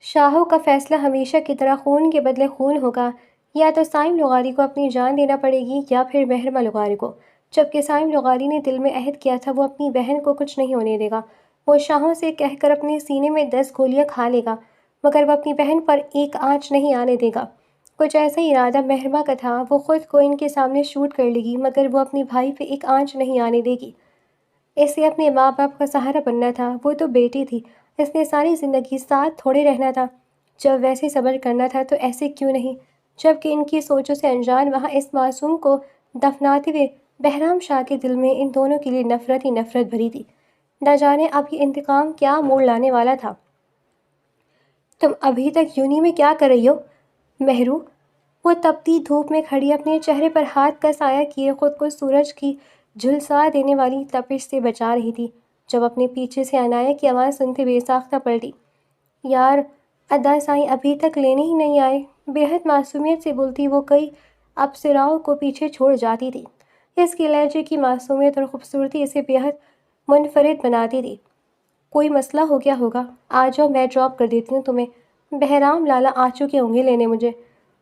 شاہوں کا فیصلہ ہمیشہ کی طرح خون کے بدلے خون ہوگا۔ یا تو سائم لغاری کو اپنی جان دینا پڑے گی یا پھر مہرمہ لغاری کو۔ جبکہ سائم لغاری نے دل میں عہد کیا تھا وہ اپنی بہن کو کچھ نہیں ہونے دے گا۔ وہ شاہوں سے کہہ کر اپنے سینے میں 10 گولیاں کھا لے گا، مگر وہ اپنی بہن پر ایک آنچ نہیں آنے دے گا۔ کچھ ایسا ہی ارادہ مہرمہ کا تھا، وہ خود کو ان کے سامنے شوٹ کر لے گی مگر وہ اپنے بھائی پہ ایک آنچ نہیں آنے دے گی۔ اسے اپنے ماں باپ کا سہارا بننا تھا، وہ تو بیٹی تھی، اس نے ساری زندگی ساتھ تھوڑے رہنا تھا۔ جب ویسے صبر کرنا تھا تو ایسے کیوں نہیں؟ جبکہ ان کی سوچوں سے انجان وہاں اس معصوم کو دفناتے ہوئے بہرام شاہ کے دل میں ان دونوں کے لیے نفرت ہی نفرت بھری تھی۔ نہ جانے اب یہ انتقام کیا موڑ لانے والا تھا۔ تم ابھی تک یونی میں کیا کر رہی ہو مہرو؟ وہ تپتی دھوپ میں کھڑی اپنے چہرے پر ہاتھ کا سایہ کیے خود کو سورج کی جھلسا دینے والی تپش سے بچا رہی تھی، جب اپنے پیچھے سے عنایہ کی آواز سنتے بے ساختہ پلٹی۔ یار، ادا سائیں ابھی تک لینے ہی نہیں آئے۔ بے حد معصومیت سے بولتی وہ کئی ابصراؤں کو پیچھے چھوڑ جاتی تھی۔ اس کے لہجے کی معصومیت اور خوبصورتی اسے بے حد منفرد بناتی تھی۔ کوئی مسئلہ ہو گیا ہوگا، آ جاؤ میں ڈراپ کر دیتی ہوں تمہیں۔ بہرام لالا آ چکے ہوں گے لینے مجھے۔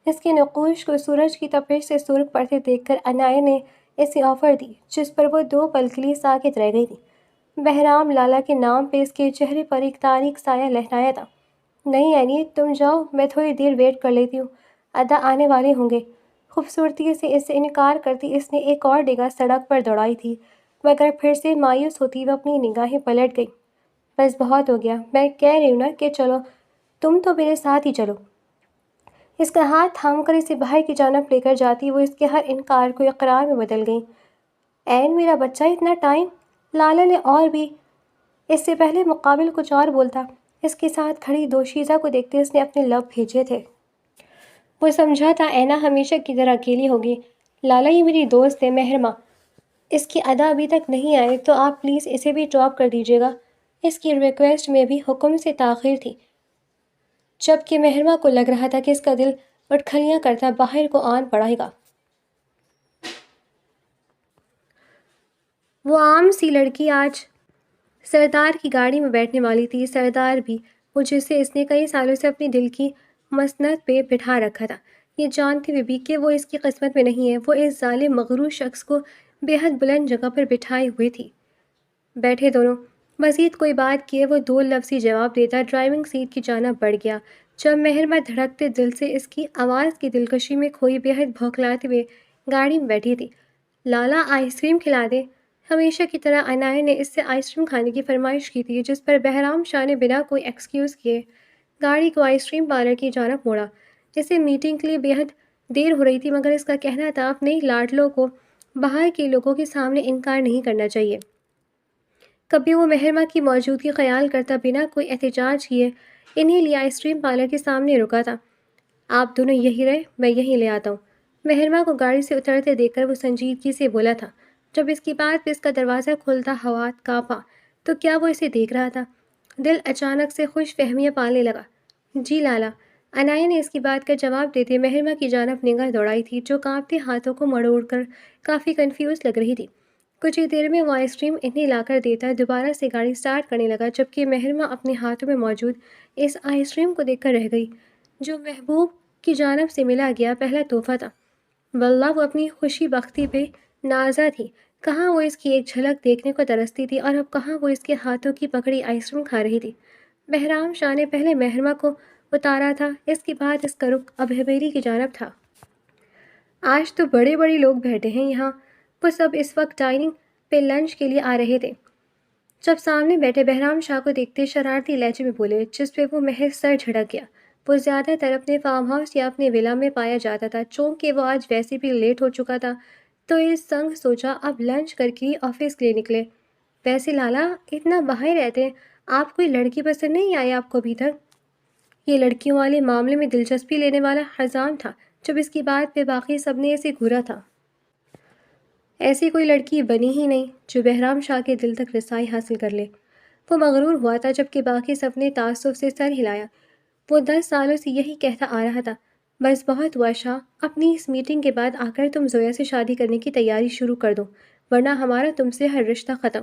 اس کے نقوش کو سورج کی تپش سے سرخ پڑتے دیکھ کر عنایہ نے اسے آفر دی، جس پر وہ 2 پل کے لیے ساکت رہ گئی تھی۔ بہرام لالا کے نام پہ اس کے چہرے پر ایک تاریک سایہ لہرایا تھا۔ نہیں اینی، تم جاؤ، میں تھوڑی دیر ویٹ کر لیتی ہوں، ادا آنے والے ہوں گے۔ خوبصورتی سے اس سے انکار کرتی اس نے ایک اور نگاہ سڑک پر دوڑائی تھی، مگر پھر سے مایوس ہوتی وہ اپنی نگاہیں پلٹ گئی۔ بس بہت ہو گیا، میں کہہ رہی ہوں نا کہ چلو، تم تو میرے ساتھ ہی چلو۔ اس کا ہاتھ تھام کر اسے باہر کی جانب لے کر جاتی وہ اس کے ہر انکار کو اقرار میں بدل گئی۔ این میرا بچہ، اتنا ٹائم؟ لالا نے اور بھی اس سے پہلے مقابل کچھ اور بولتا۔ اس کے ساتھ کھڑی دوشیزہ کو دیکھتے اس نے اپنے لب بھیجے تھے۔ وہ سمجھا تھا اینا ہمیشہ کی طرح اکیلی ہوگی۔ لالا، یہ میری دوست ہے مہرمہ، اس کی ادا ابھی تک نہیں آئے تو آپ پلیز اسے بھی ڈراپ کر دیجیے گا۔ اس کی ریکویسٹ میں بھی حکم سے تاخیر تھی، جبکہ مہرمہ کو لگ رہا تھا کہ اس کا دل اٹھکھلیاں کرتا باہر کو آن پڑے گا۔ وہ عام سی لڑکی آج سردار کی گاڑی میں بیٹھنے والی تھی، سردار بھی، وہ جسے اس نے کئی سالوں سے اپنی دل کی مسند پہ بٹھا رکھا تھا، یہ جانتے ہوئے بھی کہ وہ اس کی قسمت میں نہیں ہے۔ وہ اس ظالم مغرور شخص کو بے حد بلند جگہ پر بٹھائے ہوئے تھی۔ بیٹھے دونوں، مزید کوئی بات کیے وہ 2 لفظی جواب دیتا ڈرائیونگ سیٹ کی جانب بڑھ گیا، جب مہرمہ دھڑکتے دل سے اس کی آواز کی دلکشی میں کھوئی بے حد بھوکلاتے ہوئے گاڑی میں بیٹھی تھی۔ لالا، آئس کریم کھلا دے۔ ہمیشہ کی طرح عنایہ نے اس سے آئس کریم کھانے کی فرمائش کی تھی، جس پر بہرام شاہ نے بنا کوئی ایکسکیوز کیے گاڑی کو آئس کریم پارلر کی جانب موڑا۔ اسے میٹنگ کے لیے بے حد دیر ہو رہی تھی، مگر اس کا کہنا تھا اپنے لاڈلوں کو باہر کے لوگوں کے سامنے انکار نہیں کرنا چاہیے۔ کبھی وہ مہرمہ کی موجودگی خیال کرتا بنا کوئی احتجاج کیے انہیں لیے آئس کریم پارلر کے سامنے رکا تھا۔ آپ دونوں یہی رہے، میں یہیں لے آتا ہوں۔ مہرمہ کو گاڑی سے اترتے دیکھ کر وہ سنجیدگی سے بولا تھا۔ جب اس کی بات پہ اس کا دروازہ کھلتا ہوا کانپا تو کیا وہ اسے دیکھ رہا تھا؟ دل اچانک سے خوش فہمیاں پالنے لگا۔ جی لالا، عنایہ نے اس کی بات کا جواب دیتے مہرمہ کی جانب نگاہ دوڑائی تھی، جو کانپتے ہاتھوں کو مروڑ کر کافی کنفیوز لگ رہی تھی۔ کچھ ہی دیر میں وہ آئس کریم انہیں لا کر دیتا دوبارہ سے گاڑی سٹارٹ کرنے لگا، جبکہ مہرمہ اپنے ہاتھوں میں موجود اس آئس کریم کو دیکھ کر رہ گئی، جو محبوب کی جانب سے ملا گیا پہلا تحفہ تھا۔ واللہ وہ اپنی خوشی بختی پہ نازا تھی، کہاں وہ اس کی ایک جھلک دیکھنے کو ترستی تھی اور اب کہاں وہ اس کے ہاتھوں کی پکڑی آئس کریم کھا رہی تھی۔ بہرام شاہ نے پہلے مہرمہ کو اتارا تھا، اس کے بعد اس کا رخ اب حویلی کی جانب تھا۔ آج تو بڑے بڑے لوگ بیٹھے ہیں یہاں۔ وہ سب اس وقت ڈائننگ پہ لنچ کے لیے آ رہے تھے، جب سامنے بیٹھے بہرام شاہ کو دیکھتے شرارتی لہجے میں بولے، جس پہ وہ محض سر جھٹک گیا۔ وہ زیادہ تر اپنے فارم ہاؤس یا اپنے ولا میں پایا جاتا تھا، چونکہ وہ آج ویسے بھی لیٹ ہو چکا تھا تو اس سنگ سوچا اب لنچ کر کے آفس کے لیے نکلے۔ ویسے لالا، اتنا باہر رہتے ہیں، آپ کوئی لڑکی پسند نہیں آئی آپ کو ابھی تک؟ یہ لڑکیوں والے معاملے میں دلچسپی لینے والا حزام تھا، جب اس کی بات پہ باقی سب نے اسے گھورا تھا۔ ایسی کوئی لڑکی بنی ہی نہیں جو بہرام شاہ کے دل تک رسائی حاصل کر لے۔ وہ مغرور ہوا تھا، جبکہ باقی سب نے تعصب سے سر ہلایا۔ وہ 10 سالوں سے یہی کہتا آ رہا تھا، بس بہت ہوا شاہ، اپنی اس میٹنگ کے بعد آ کر تم زویا سے شادی کرنے کی تیاری شروع کر دو، ورنہ ہمارا تم سے ہر رشتہ ختم۔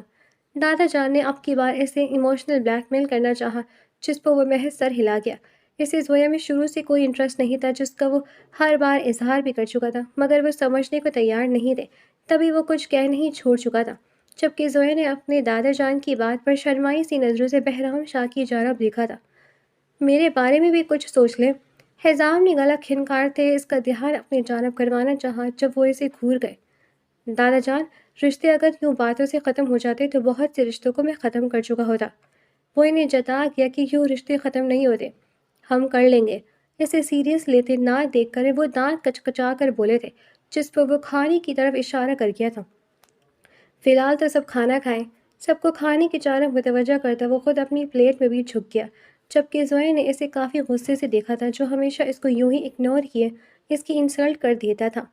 دادا جان نے اب کی بار اسے ایموشنل بلیک میل کرنا چاہا، جس پر وہ محض سر ہلا گیا۔ اسے زویا میں شروع سے کوئی انٹرسٹ نہیں تھا، جس کا وہ ہر بار اظہار بھی کر چکا تھا، مگر وہ سمجھنے کو تیار نہیں تھے۔ تبھی وہ کچھ کہہ نہیں چھوڑ چکا تھا، جبکہ زویا نے اپنے دادا جان کی بات پر شرمائی سی نظروں سے بہرام شاہ کی جانب دیکھا تھا۔ میرے بارے میں بھی کچھ سوچ لے۔ حزام نے گلا کھنکارتے اس کا دھیان اپنی جانب کروانا چاہا جب وہ اسے گھور گئے۔ دادا جان، رشتے اگر یوں باتوں سے ختم ہو جاتے تو بہت سے رشتوں کو میں ختم کر چکا ہوتا۔ وہ انہیں جتا گیا کہ یوں رشتے ختم نہیں ہوتے، ہم کر لیں گے۔ اسے سیریس لیتے نہ دیکھ کر وہ دانت کچکچا کر بولے تھے، جس پر وہ کھانے کی طرف اشارہ کر گیا تھا۔ فی الحال تو سب کھانا کھائیں۔ سب کو کھانے کی جانب متوجہ کرتا وہ خود اپنی پلیٹ میں بھی جھک گیا، جبکہ زویا نے اسے کافی غصے سے دیکھا تھا، جو ہمیشہ اس کو یوں ہی اگنور کیے اس کی انسلٹ کر دیتا تھا۔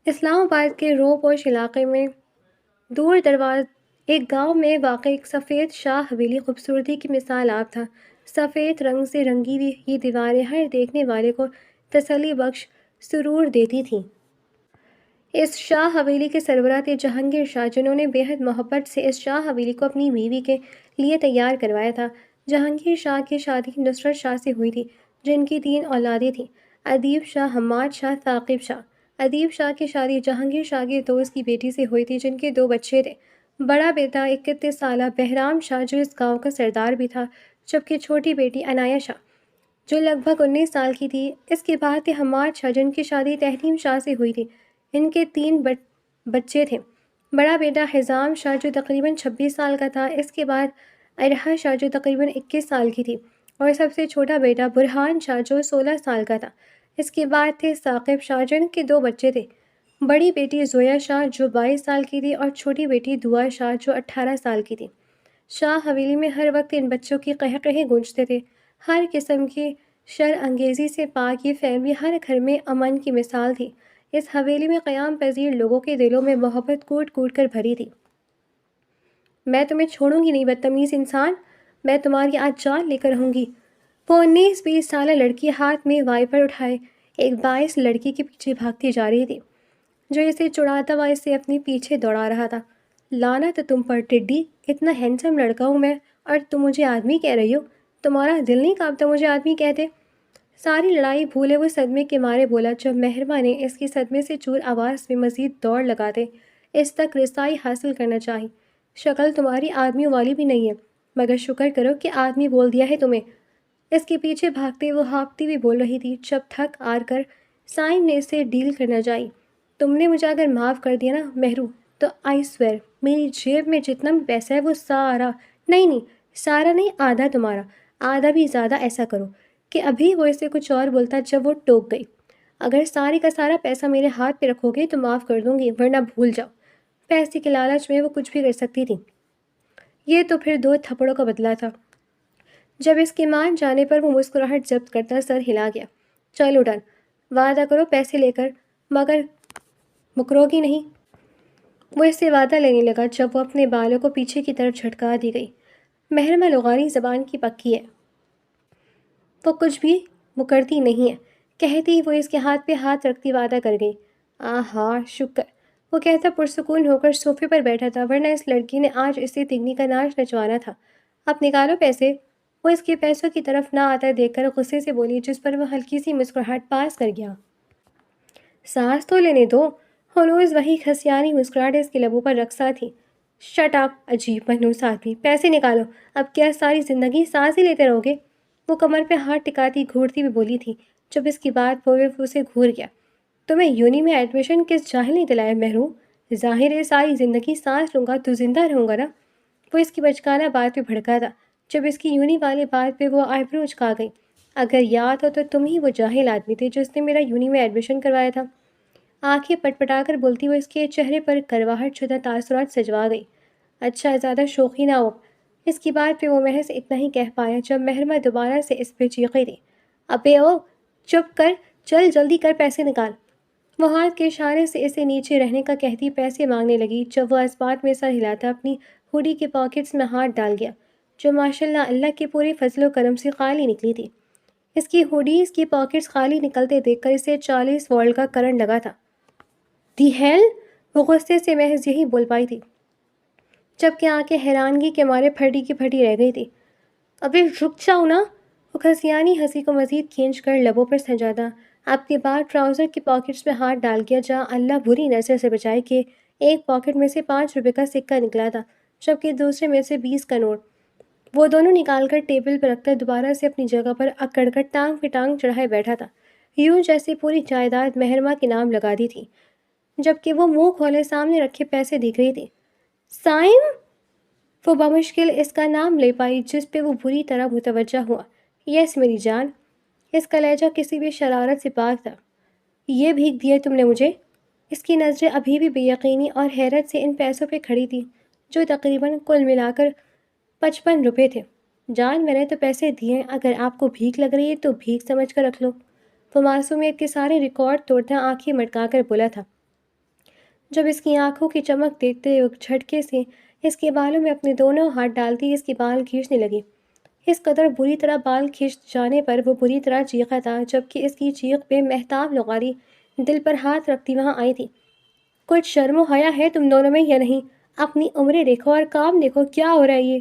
اسلام آباد کے رو پوش علاقے میں دور دراز ایک گاؤں میں واقع ایک سفید شاہ حویلی خوبصورتی کی مثال آپ تھا۔ سفید رنگ سے رنگی ہوئی یہ دیواریں ہر دیکھنے والے کو تسلی بخش سرور دیتی تھیں۔ اس شاہ حویلی کے سربراہ تھے جہانگیر شاہ، جنہوں نے بے حد محبت سے اس شاہ حویلی کو اپنی بیوی کے لیے تیار کروایا تھا۔ جہانگیر شاہ کی شادی نصرت شاہ سے ہوئی تھی، جن کی 3 اولادیں تھیں: ادیب شاہ، حماد شاہ، ثاقب شاہ۔ ادیب شاہ کی شادی جہانگیر شاہ کے دوست کی بیٹی سے ہوئی تھی، جن کے 2 بچے تھے: بڑا بیٹا 31 سالہ بہرام شاہ، جو اس گاؤں کا سردار بھی تھا، جبکہ چھوٹی بیٹی عنایہ شاہ، جو لگ بھگ 19 سال کی تھی۔ اس کے بعد تھے حماد شاہ، جن کی شادی تحریم شاہ سے ہوئی تھی۔ ان کے 3 بچے تھے: بڑا بیٹا حزام شاہ، جو تقریباً 26 سال کا تھا۔ اس کے بعد ارحا شاہ، جو تقریباً 21 سال کی تھی، اور سب سے چھوٹا بیٹا برہان شاہ، جو 16 سال کا تھا۔ اس کے بعد تھے ثاقب شاہ، جن کے 2 بچے تھے: بڑی بیٹی زویا شاہ، جو 22 سال کی تھی، اور چھوٹی بیٹی دعا شاہ، جو 18 سال کی تھی۔ شاہ حویلی میں ہر وقت ان بچوں کی قہقہے گونجتے تھے۔ ہر قسم کی شر انگیزی سے پاک یہ فیملی ہر گھر میں امن کی مثال تھی۔ اس حویلی میں قیام پذیر لوگوں کے دلوں میں محبت کوٹ کوٹ کر بھری تھی۔ میں تمہیں چھوڑوں گی نہیں، بدتمیز انسان، میں تمہاری آج جان لے کر رہوں گی۔ وہ 19-20 سالہ لڑکی ہاتھ میں وائپر اٹھائے ایک باعث لڑکی کے پیچھے بھاگتی جا رہی تھی، جو اسے چڑھاتا ہوا اسے اپنے پیچھے دوڑا رہا تھا۔ لعنت تم پر ٹڈی، اتنا ہینڈسم لڑکا ہوں میں، اور تم مجھے آدمی کہہ رہی ہو؟ تمہارا دل نہیں کانپتا مجھے آدمی کہتے؟ ساری لڑائی بھولے وہ صدمے کے مارے بولا، جب مہربا نے اس کی صدمے سے چور آواز میں مزید دوڑ لگاتے اس تک رسائی حاصل کرنا چاہی۔ شکل تمہاری آدمیوں والی بھی نہیں ہے، مگر شکر کرو کہ آدمی بول دیا ہے تمہیں۔ اس کے پیچھے بھاگتے وہ ہانپتی بھی بول رہی تھی، جب تھک ہار کر سائن نے اسے ڈیل کرنا چاہی۔ تم نے مجھے اگر معاف کر دیا نا مہرو، تو آئی سویر میری جیب میں جتنا بھی پیسہ ہے وہ سارا، نہیں سارا نہیں، آدھا تمہارا، آدھا بھی زیادہ، ایسا کرو کہ ابھی وہ اسے کچھ اور بولتا جب وہ ٹوک گئی۔ اگر سارے کا سارا پیسہ میرے ہاتھ پہ رکھو گے تو معاف کر دوں گی، ورنہ بھول جاؤ۔ پیسے کے لالچ میں وہ کچھ بھی کر سکتی تھی۔ یہ تو پھر 2 تھپڑوں کا بدلہ تھا۔ جب اس کے مان جانے پر وہ مسکراہٹ ضبط کرتا سر ہلا گیا۔ چلو ڈن، وعدہ کرو پیسے لے کر، مگر مکرو گی نہیں۔ وہ اس سے وعدہ لینے لگا جب وہ اپنے بالوں کو پیچھے کی طرف جھٹکا دی گئی۔ مہرما لغاری زبان کی پکی ہے، وہ کچھ بھی مکرتی نہیں ہے، کہتی وہ اس کے ہاتھ پہ ہاتھ رکھتی وعدہ کر گئی۔ آہا شکر، وہ کہتا پرسکون ہو کر صوفے پر بیٹھا تھا، ورنہ اس لڑکی نے آج اسے تگنی کا ناچ نچوانا تھا۔ اب نکالو پیسے۔ وہ اس کے پیسوں کی طرف نہ آتا دیکھ کر غصے سے بولی، جس پر وہ ہلکی سی مسکراہٹ پاس کر گیا۔ سانس تو لینے دو۔ ہنوز وہی کھسیانی مسکراہٹ اس کے لبوں پر رقصہ تھی۔ شٹ اپ، عجیب منحوس آدمی، پیسے نکالو۔ اب کیا ساری زندگی سانس ہی لیتے رہو گے؟ وہ کمر پہ ہاتھ ٹکاتی گھورتی بھی بولی تھی، جب اس کی بات وہ اسے گھور گیا۔ تمہیں یونی میں ایڈمیشن کس جاہل نے دلایا مہرو؟ ظاہر ہے ساری زندگی سانس لوں گا تو زندہ رہوں گا نا۔ وہ اس کی بچکانہ بات پہ بھڑکا تھا، جب اس کی یونی والے بات پہ وہ آئی برو اچکا گئی۔ اگر یاد ہو تو تم ہی وہ جاہل آدمی تھے جس نے میرا یونی میں ایڈمیشن کروایا تھا۔ آنکھیں پٹ پٹا کر بولتی وہ اس کے چہرے پر کرواہٹ شدہ تاثرات سجوا گئی۔ اچھا زیادہ شوخی نہ ہو۔ اس کی بات پہ وہ محض اتنا ہی کہہ پایا جب مہرما دوبارہ سے اس پہ چیخی تھی، ابے او چپ کر، چل جلدی کر، پیسے نکال۔ وہ ہاتھ کے اشارے سے اسے نیچے رہنے کا کہتی پیسے مانگنے لگی، جب وہ اس بات میں سر ہلاتا اپنی ہوڈی کے پاکٹس میں ہاتھ ڈال گیا، جو ماشاءاللہ اللہ کے پورے فضل و کرم سے خالی نکلی تھی۔ اس کی ہوڈیز کی پاکٹس خالی نکلتے دیکھ کر اسے 40 وولٹ کا کرنٹ لگا تھا۔ دی ہیل، وہ غصے سے محض یہی بول پائی تھی، جبکہ آنکھیں حیرانگی کے مارے پھٹی کی پھٹی رہ گئی تھی۔ ابے رک جاؤ نا، وہ وہ کھسیانی ہنسی کو مزید کھینچ کر لبوں پر سجادا آپ کے بعد ٹراؤزر کی پاکٹس میں ہاتھ ڈال گیا، جہاں اللہ بری نظر سے بچائے کہ ایک پاکٹ میں سے 5 روپے کا سکہ نکلا تھا جبکہ دوسرے میں سے 20 کا نوٹ۔ وہ دونوں نکال کر ٹیبل پر رکھ کر دوبارہ سے اپنی جگہ پر اکڑ کر ٹانگ پہ ٹانگ چڑھائے بیٹھا تھا، یوں جیسے پوری جائیداد مہرماں کے نام لگا دی تھی، جبکہ وہ منہ کھولے سامنے رکھے پیسے دیکھ رہی تھی۔ سائم! وہ بمشکل اس کا نام لے پائی، جس پہ وہ بری طرح متوجہ ہوا۔ یس میری جان۔ اس کا لہجہ کسی بھی شرارت سے پاک تھا۔ یہ بھیگ دیے تم نے مجھے؟ اس کی نظریں ابھی بھی بے یقینی اور حیرت سے ان پیسوں پہ کھڑی تھی جو تقریباً کل ملا کر 55 روپے تھے۔ جان، میں نے تو پیسے دیے، اگر آپ کو بھیک لگ رہی ہے تو بھیک سمجھ کر رکھ لو۔ وہ معصومیت کے سارے ریکارڈ توڑتا آنکھیں مٹکا کر بولا تھا، جب اس کی آنکھوں کی چمک دیکھتے وہ جھٹکے سے اس کے بالوں میں اپنے دونوں ہاتھ ڈالتی اس کے بال کھینچنے لگی۔ اس قدر بری طرح بال کھینچ جانے پر وہ بری طرح چیخا تھا، جبکہ اس کی چیخ پہ مہتاب لغاری دل پر ہاتھ رکھتی وہاں آئی تھی۔ کچھ شرم و حیا ہے تم دونوں میں یا نہیں؟ اپنی عمریں دیکھو اور کام دیکھو، کیا ہو رہا ہے یہ؟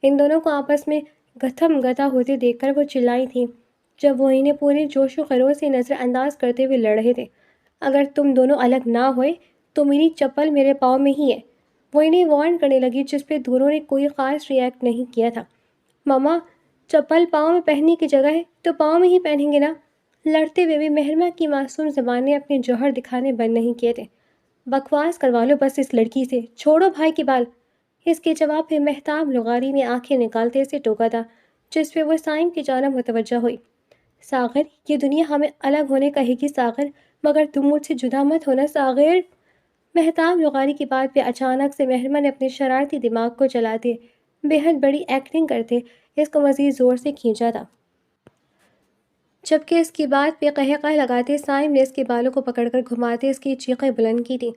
ان دونوں کو آپس میں گتھم گتھا ہوتے دیکھ کر وہ چلائی تھی جب وہ انہیں پورے جوش و خروش سے نظر انداز کرتے ہوئے لڑ رہے تھے۔ اگر تم دونوں الگ نہ ہوئے تو میری چپل میرے پاؤں میں ہی ہے، وہ انہیں وارن کرنے لگی، جس پہ دونوں نے کوئی خاص ریئیکٹ نہیں کیا تھا۔ ماما، چپل پاؤں میں پہننے کی جگہ ہے تو پاؤں میں ہی پہنیں گے نا؟ لڑتے ہوئے بھی مہرمہ کی معصوم زبان نے اپنے جوہر دکھانے بند نہیں کیے تھے۔ بکواس کروا لو بس اس لڑکی سے، چھوڑو بھائی کے بال۔ اس کے جواب پہ مہتاب لغاری نے آنکھیں نکالتے اسے ٹوکا تھا، جس پہ وہ سائم کی جانب متوجہ ہوئی۔ ساغر، یہ دنیا ہمیں الگ ہونے کہے گی ساغر، مگر تم مجھ سے جدا مت ہونا ساغر۔ مہتاب لغاری کی بات پہ اچانک سے مہرمہ نے اپنے شرارتی دماغ کو چلاتے بے حد بڑی ایکٹنگ کرتے اس کو مزید زور سے کھینچا تھا، جبکہ اس کی بات پہ قہقہ لگاتے سائم نے اس کے بالوں کو پکڑ کر گھماتے اس کی چیخیں بلند کی تھی۔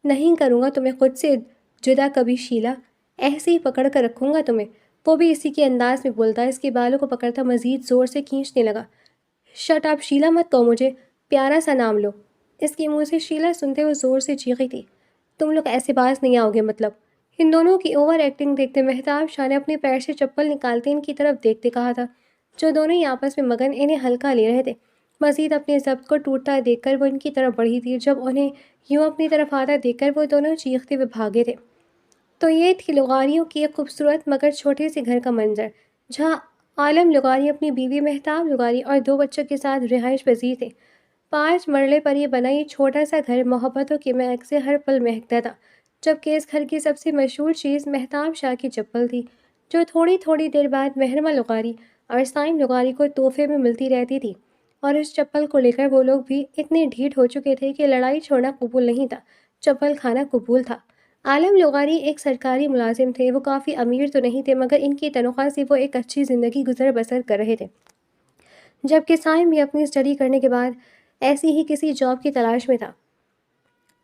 نہیں کروں گا تمہیں خود سے جدا کبھی شیلا، ایسے ہی پکڑ کر رکھوں گا تمہیں۔ وہ بھی اسی کے انداز میں بولتا اس کے بالوں کو پکڑتا مزید زور سے کھینچنے لگا۔ شٹ اپ شیلا، مت کہو مجھے، پیارا سا نام لو۔ اس کے منہ سے شیلا سنتے وہ زور سے چیخی تھی۔ تم لوگ ایسے باز نہیں آؤ گے مطلب؟ ان دونوں کی اوور ایکٹنگ دیکھتے مہتاب شاہ نے اپنے پیر سے چپل نکالتے ان کی طرف دیکھتے کہا تھا، جو دونوں ہی آپس میں مگن انہیں ہلکا لے رہے تھے۔ مزید اپنے ضبط کو ٹوٹتا دیکھ کر وہ ان کی طرف بڑھی تھی، جب انہیں یوں اپنی طرف آتا دیکھ کر وہ دونوں چیختے ہوئے بھاگے تھے۔ تو یہ تھی لغاریوں کی ایک خوبصورت مگر چھوٹے سے گھر کا منظر، جہاں عالم لغاری اپنی بیوی مہتاب لغاری اور 2 بچوں کے ساتھ رہائش پذیر تھے۔ 5 مرلے پر یہ بنا یہ چھوٹا سا گھر محبتوں کے مہک سے ہر پل مہکتا تھا، جبکہ اس گھر کی سب سے مشہور چیز مہتاب شاہ کی چپل تھی، جو تھوڑی تھوڑی دیر بعد مہرمہ لغاری اور سائم لغاری کو تحفے میں ملتی رہتی تھی۔ اور اس چپل کو لے کر وہ لوگ بھی اتنے ڈھیٹ ہو چکے تھے کہ لڑائی چھوڑنا قبول نہیں تھا، چپل کھانا قبول تھا۔ عالم لغاری ایک سرکاری ملازم تھے، وہ کافی امیر تو نہیں تھے، مگر ان کی تنخواہ سے وہ ایک اچھی زندگی گزر بسر کر رہے تھے، جبکہ سائم بھی اپنی اسٹڈی کرنے کے بعد ایسی ہی کسی جاب کی تلاش میں تھا۔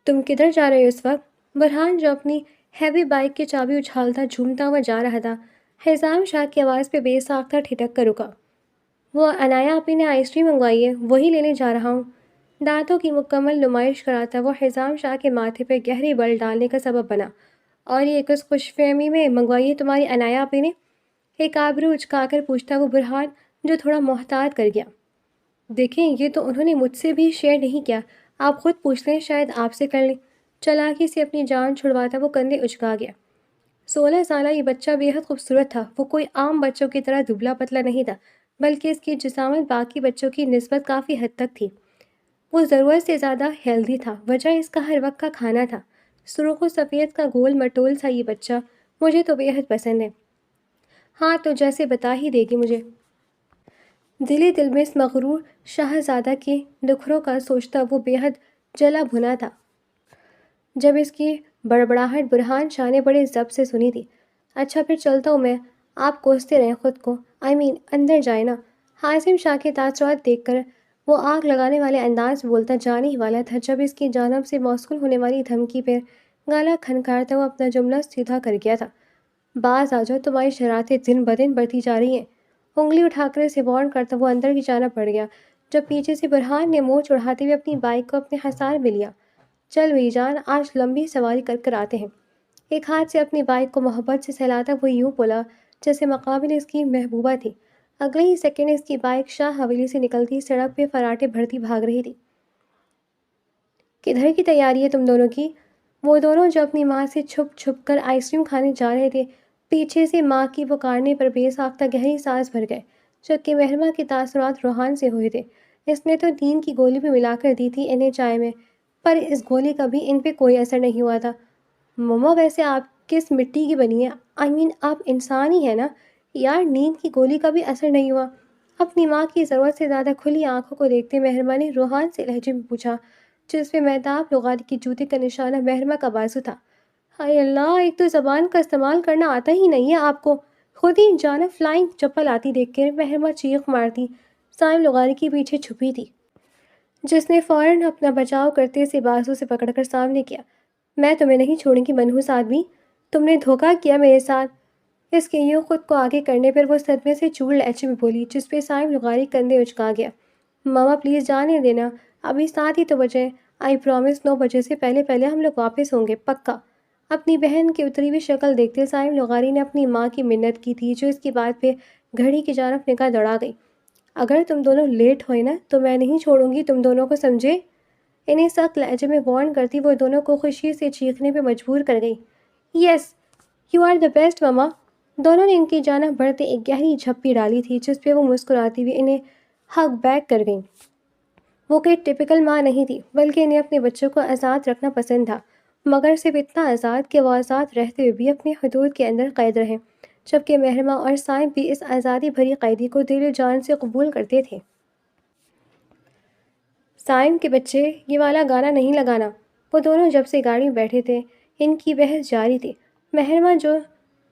تم کدھر جا رہے ہو اس وقت؟ برہان، جو اپنی ہیوی بائک کی چابی اچھالتا جھومتا ہوا جا رہا تھا، حزام شاہ کی آواز پہ بے ساختہ ٹھٹک کر رکا۔ وہ عنایا آپی نے آئس کریم منگوائی ہے، وہی لینے جا رہا ہوں۔ دانتوں کی مکمل نمائش کراتا وہ حزام شاہ کے ماتھے پہ گہری بل ڈالنے کا سبب بنا۔ اور یہ کس خوش فہمی میں منگوائی ہے تمہاری عنایا آپی نے؟ ایک آبرو اچکا کر پوچھتا وہ برہان، جو تھوڑا محتاط کر گیا۔ دیکھیں، یہ تو انہوں نے مجھ سے بھی شیئر نہیں کیا، آپ خود پوچھ لیں، شاید آپ سے کر لیں۔ چالاکی سے اپنی جان چھڑواتا وہ کندھے اچکا گیا۔ 16 سالہ یہ بچہ بے حد خوبصورت تھا۔ وہ کوئی عام بچوں کی طرح دبلا پتلا نہیں تھا، بلکہ اس کی جسامت باقی بچوں کی نسبت کافی حد تک تھی۔ وہ ضرورت سے زیادہ ہیلدی تھا، وجہ اس کا ہر وقت کا کھانا تھا۔ سرخ و سفید کا گول مٹول سا یہ بچہ مجھے تو بے حد پسند ہے۔ ہاں تو جیسے بتا ہی دے گی مجھے۔ دل دل میں اس مغرور شاہزادہ کے نخروں کا سوچتا وہ بے حد جلا بھنا تھا، جب اس کی بڑبڑاہٹ برہان شاہ نے بڑے ضبط سے سنی تھی۔ اچھا پھر چلتا ہوں میں، آپ کوستے رہیں خود کو، اندر جائیں نا۔ حازم شاہ کے تاثرات دیکھ کر وہ آگ لگانے والے انداز میں بولتا جانے ہی والا تھا، جب اس کی جانب سے موصول ہونے والی دھمکی پر گالا کھنکارتا وہ اپنا جملہ سیدھا کر گیا تھا۔ باز آ جاؤ، تمہاری شرارتیں دن بدن بڑھتی جا رہی ہیں۔ انگلی اٹھا کر اسے وارن کرتا وہ اندر کی جانب بڑھ گیا، جب پیچھے سے برہان نے منہ چڑھاتے ہوئے اپنی بائک کو اپنے حصار میں لیا۔ چل میری جان، آج لمبی سواری کر کر آتے ہیں۔ ایک ہاتھ سے اپنی بائک کو محبت سے سہلاتا وہ یوں بولا جیسے مقابل اس کی محبوبہ تھی۔ اگلے ہی سیکنڈ اس کی بائک شاہ حویلی سے نکلتی سڑک پہ فراٹے بھرتی بھاگ رہی تھی۔ کدھر کی تیاری ہے تم دونوں کی؟ وہ دونوں جو اپنی ماں سے چھپ چھپ کر آئس کریم کھانے جا رہے تھے، پیچھے سے ماں کی پکارنے پر بے ساختہ گہری سانس بھر گئے، جبکہ مہرمہ کے تاثرات روحان سے ہوئے تھے۔ اس نے تو نیند کی گولی بھی ملا کر دی تھی انہیں چائے میں، پر اس گولی کا بھی ان پہ کوئی اثر نہیں ہوا تھا۔ مما ویسے آپ کس مٹی کی بنی ہے؟ آپ انسان ہی ہے نا؟ یار نیند کی گولی کا بھی اثر نہیں ہوا؟ اپنی ماں کی ضرورت سے زیادہ کھلی آنکھوں کو دیکھتے مہرمہ نے روحان سے لہجے میں پوچھا، جس پہ مہتاب لغاری کی جوتے کا نشانہ مہرمہ کا بازو تھا۔ ہائے اللہ، ایک تو زبان کا استعمال کرنا آتا ہی نہیں ہے آپ کو، خود ہی جانب فلائنگ چپل آتی دیکھ کر مہرمہ چیخ مارتی سائم لغاری کے پیچھے چھپی تھی، جس نے فوراً اپنا بچاؤ کرتے سے بازو سے پکڑ کر سامنے کیا۔ میں تمہیں نہیں چھوڑوں گی منحوس آدمی، تم نے دھوکہ کیا میرے ساتھ۔ اس کے یوں خود کو آگے کرنے پر وہ صدمے سے چور لہجے میں بولی، جس پہ سائم لغاری کندھے اچکا گیا۔ ماما پلیز جانے دینا، ابھی 7 ہی تو بجے، آئی پرومس 9 بجے سے پہلے ہم لوگ واپس ہوں گے، پکا۔ اپنی بہن کی اتری ہوئی شکل دیکھتے سائم لغاری نے اپنی ماں کی منت کی تھی، جو اس کی بات پہ گھڑی کی جانب نگاہ دوڑا گئی۔ اگر تم دونوں لیٹ ہوئے نا تو میں نہیں چھوڑوں گی تم دونوں کو، سمجھے؟ انہیں سخت لہجے میں وارن کرتی وہ دونوں کو خوشی سے چیخنے پہ مجبور کر گئی۔ یس، یو آر دا بیسٹ مما۔ دونوں نے ان کی جانب بڑھتے ایک گہری جھپی ڈالی تھی، جس پہ وہ مسکراتی ہوئی انہیں ہگ بیک کر گئیں۔ وہ کوئی ٹپیکل ماں نہیں تھی، بلکہ انہیں اپنے بچوں کو آزاد رکھنا پسند تھا، مگر صرف اتنا آزاد کہ وہ آزاد رہتے ہوئے بھی اپنی حدود کے اندر قید رہیں، جبکہ مہرمہ اور سائم بھی اس آزادی بھری قیدی کو دل و جان سے قبول کرتے تھے۔ سائم کے بچے، یہ والا گانا نہیں لگانا۔ وہ دونوں جب سے گاڑی میں بیٹھے تھے ان کی بحث جاری تھی۔ مہرمہ جو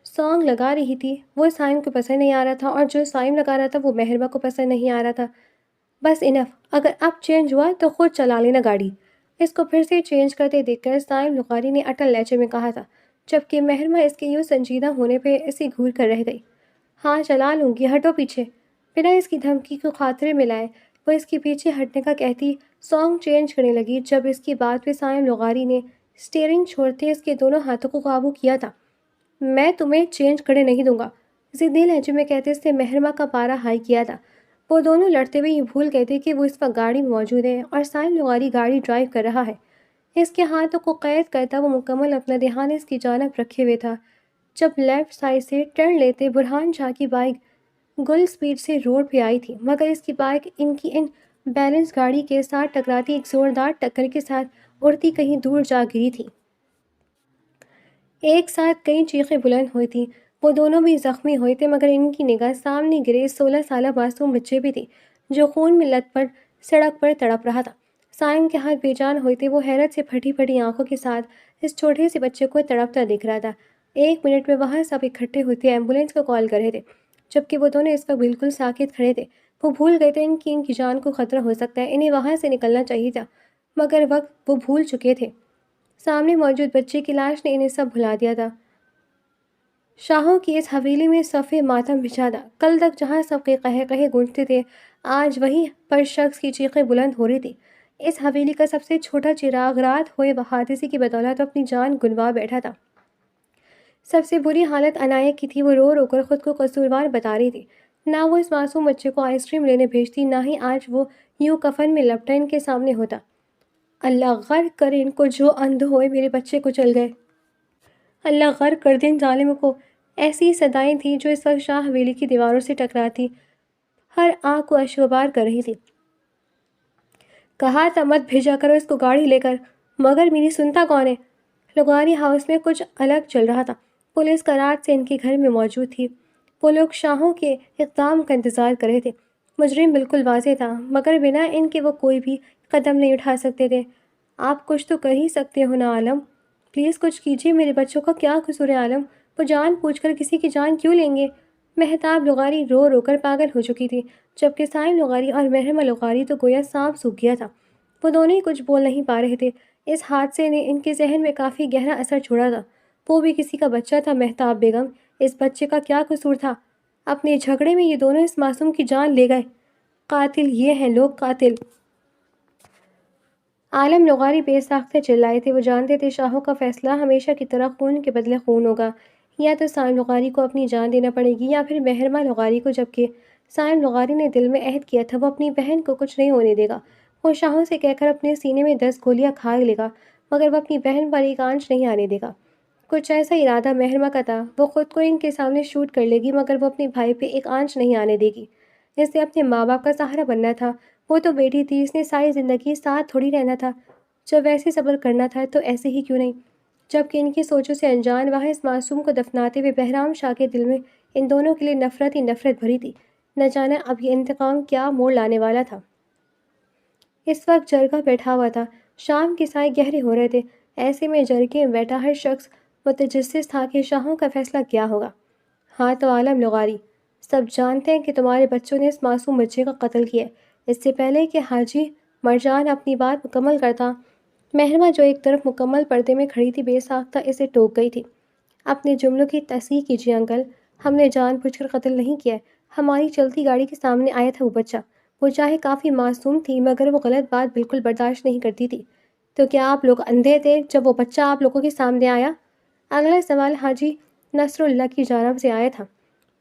سانگ لگا رہی تھی وہ سائم کو پسند نہیں آ رہا تھا، اور جو سائم لگا رہا تھا وہ مہرمہ کو پسند نہیں آ رہا تھا۔ بس انف، اگر اب چینج ہوا تو خود چلا لینا گاڑی۔ اس کو پھر سے چینج کرتے دیکھ کر سائم لغاری نے اٹل لہجے میں کہا تھا، جبکہ مہرمہ اس کے یوں سنجیدہ ہونے پہ اسے گھور کر رہ گئی۔ ہاں چلا لوں گی، ہٹو پیچھے۔ بنا اس کی دھمکی کو خاطرے میں لائے وہ اس کے پیچھے ہٹنے کا کہتی سانگ چینج کرنے لگی، جب اس کی بات پہ سائم لغاری نے اسٹیئرنگ چھوڑتے اس کے دونوں ہاتھوں کو قابو کیا تھا۔ میں تمہیں چینج کرنے نہیں دوں گا، ضدی لہجے میں کہتے اس نے مہرمہ کا پارا ہائی کیا تھا۔ وہ دونوں لڑتے ہوئے یہ بھول گئے تھے کہ وہ اس وقت گاڑی میں موجود ہے اور سائم لغاری گاڑی ڈرائیو کر رہا ہے۔ اس کے ہاتھوں کو قید کرتا وہ مکمل اپنا دھیان اس کی جانب رکھے ہوئے تھا، جب لیفٹ سائڈ سے ٹرن لیتے برہان شاہ کی بائک گل سپیڈ سے روڈ پہ آئی تھی، مگر اس کی بائک ان کی ان بیلنس گاڑی کے ساتھ ٹکراتی ایک زوردار ٹکر کے ساتھ اڑتی کہیں دور جا گری تھی۔ ایک ساتھ کئی چیخیں بلند ہوئی تھیں، وہ دونوں بھی زخمی ہوئے تھے، مگر ان کی نگاہ سامنے گرے 16 سالہ معصوم بچے بھی تھے، جو خون میں لت پت سڑک پر تڑپ رہا تھا۔ سائم کے ہاتھ بے جان ہوئے تھے، وہ حیرت سے پھٹی پھٹی آنکھوں کے ساتھ اس چھوٹے سے بچے کو تڑپتا دیکھ رہا تھا۔ 1 منٹ میں وہاں سب اکٹھے ہوئے ایمبولینس کو کال کر رہے تھے، جبکہ وہ دونوں اس وقت بالکل ساکت کھڑے تھے۔ وہ بھول گئے تھے ان کی جان کو خطرہ ہو سکتا ہے، انہیں وہاں سے نکلنا چاہیے تھا، مگر وقت وہ بھول چکے تھے۔ سامنے موجود بچے کی لاش نے انہیں سب بھلا دیا تھا۔ شاہوں کی اس حویلی میں صف ماتم بچھا تھا۔ کل تک جہاں سب کے قہے قہے گونجتے تھے، آج وہیں پر شخص کی چیخیں بلند ہو رہی تھی۔ اس حویلی کا سب سے چھوٹا چراغ رات ہوئے حادثے کی بدولت اپنی جان گنوا بیٹھا تھا۔ سب سے بری حالت عنایت کی تھی، وہ رو رو کر خود کو قصوروار بتا رہی تھی۔ نہ وہ اس معصوم بچے کو آئس کریم لینے بھیجتی، نہ ہی آج وہ یوں کفن میں لپٹا ان کے سامنے ہوتا۔ اللہ غرق کرے ان کو، جو اندھ ہوئے میرے بچے کو چل گئے۔ اللہ غرق کر دے ان ظالموں کو۔ ایسی صدائیں تھیں جو اس وقت شاہ حویلی کی دیواروں سے ٹکراتی ہر آنکھ کو اشکبار کر رہی تھی۔ کہا تھا مت بھیجا کرو اس کو گاڑی لے کر، مگر میری سنتا کون ہے؟ لغاری ہاؤس میں کچھ الگ چل رہا تھا۔ پولیس کا رات سے ان کے گھر میں موجود تھی۔ وہ لوگ شاہوں کے اقدام کا انتظار کر رہے تھے۔ مجرم بالکل واضح تھا، مگر بنا ان کے وہ کوئی بھی قدم نہیں اٹھا سکتے تھے۔ آپ کچھ تو کر ہی سکتے ہو نا عالم، پلیز کچھ کیجیے، میرے بچوں کا کیا قصور ہے عالم، وہ جان پوچھ کر کسی کی جان کیوں لیں گے؟ مہتاب لغاری رو رو کر پاگل ہو چکی تھی، جبکہ سائم لغاری اور مہرمہ لغاری تو گویا سانپ سوکھ گیا تھا۔ وہ دونوں ہی کچھ بول نہیں پا رہے تھے۔ اس حادثے نے ان کے ذہن میں کافی گہرا اثر چھوڑا تھا۔ وہ بھی کسی کا بچہ تھا مہتاب بیگم، اس بچے کا کیا قصور تھا؟ اپنے جھگڑے میں یہ دونوں اس معصوم کی جان لے گئے۔ قاتل یہ ہیں لوگ، قاتل۔ عالم لغاری بے ساختہ چلائے تھے، وہ جانتے تھے شاہوں کا فیصلہ ہمیشہ کی طرح خون کے بدلے خون ہوگا، یا تو سائم لغاری کو اپنی جان دینا پڑے گی یا پھر مہرمہ لغاری کو، جبکہ سائم لغاری نے دل میں عہد کیا تھا وہ اپنی بہن کو کچھ نہیں ہونے دے گا۔ وہ شاہوں سے کہہ کر اپنے سینے میں 10 گولیاں کھا لے گا، مگر وہ اپنی بہن پر ایک آنچ نہیں آنے دے گا۔ کچھ ایسا ارادہ مہرما کا تھا، وہ خود کو ان کے سامنے شوٹ کر لے گی مگر وہ اپنے بھائی پہ ایک آنچ نہیں آنے دے گی۔ اسے اپنے ماں باپ کا سہارا بننا تھا، وہ تو بیٹی تھی، اس نے ساری زندگی ساتھ تھوڑی رہنا تھا۔ جب ایسے صبر کرنا تھا تو ایسے ہی کیوں نہیں؟ جبکہ ان کی سوچوں سے انجان وہاں اس معصوم کو دفناتے ہوئے بہرام شاہ کے دل میں ان دونوں کے لیے نفرت ہی نفرت بھری تھی۔ نہ جانا اب یہ انتقام کیا موڑ لانے والا تھا۔ اس وقت جرگہ بیٹھا ہوا تھا، شام کے سائے گہرے ہو رہے تھے، ایسے میں جرگے میں بیٹھا ہر شخص متجسس تھا کہ شاہوں کا فیصلہ کیا ہوگا۔ ہاں تو عالم لغاری، سب جانتے ہیں کہ تمہارے بچوں نے اس معصوم بچے کا قتل کیا۔ اس سے پہلے کہ حاجی مرجان اپنی بات مکمل کرتا، مہرما جو ایک طرف مکمل پردے میں کھڑی تھی بے ساختہ اسے ٹوک گئی تھی۔ اپنے جملوں کی تصحیح کیجیے انکل، ہم نے جان بوجھ کر قتل نہیں کیا ہے، ہماری چلتی گاڑی کے سامنے آیا تھا وہ بچہ، وہ چاہے کافی معصوم تھی مگر وہ غلط بات بالکل برداشت نہیں کرتی تھی۔ تو کیا آپ لوگ اندھے تھے جب وہ بچہ آپ لوگوں کے سامنے آیا؟ اگلا سوال حاجی نصر اللہ کی جانب سے آیا تھا۔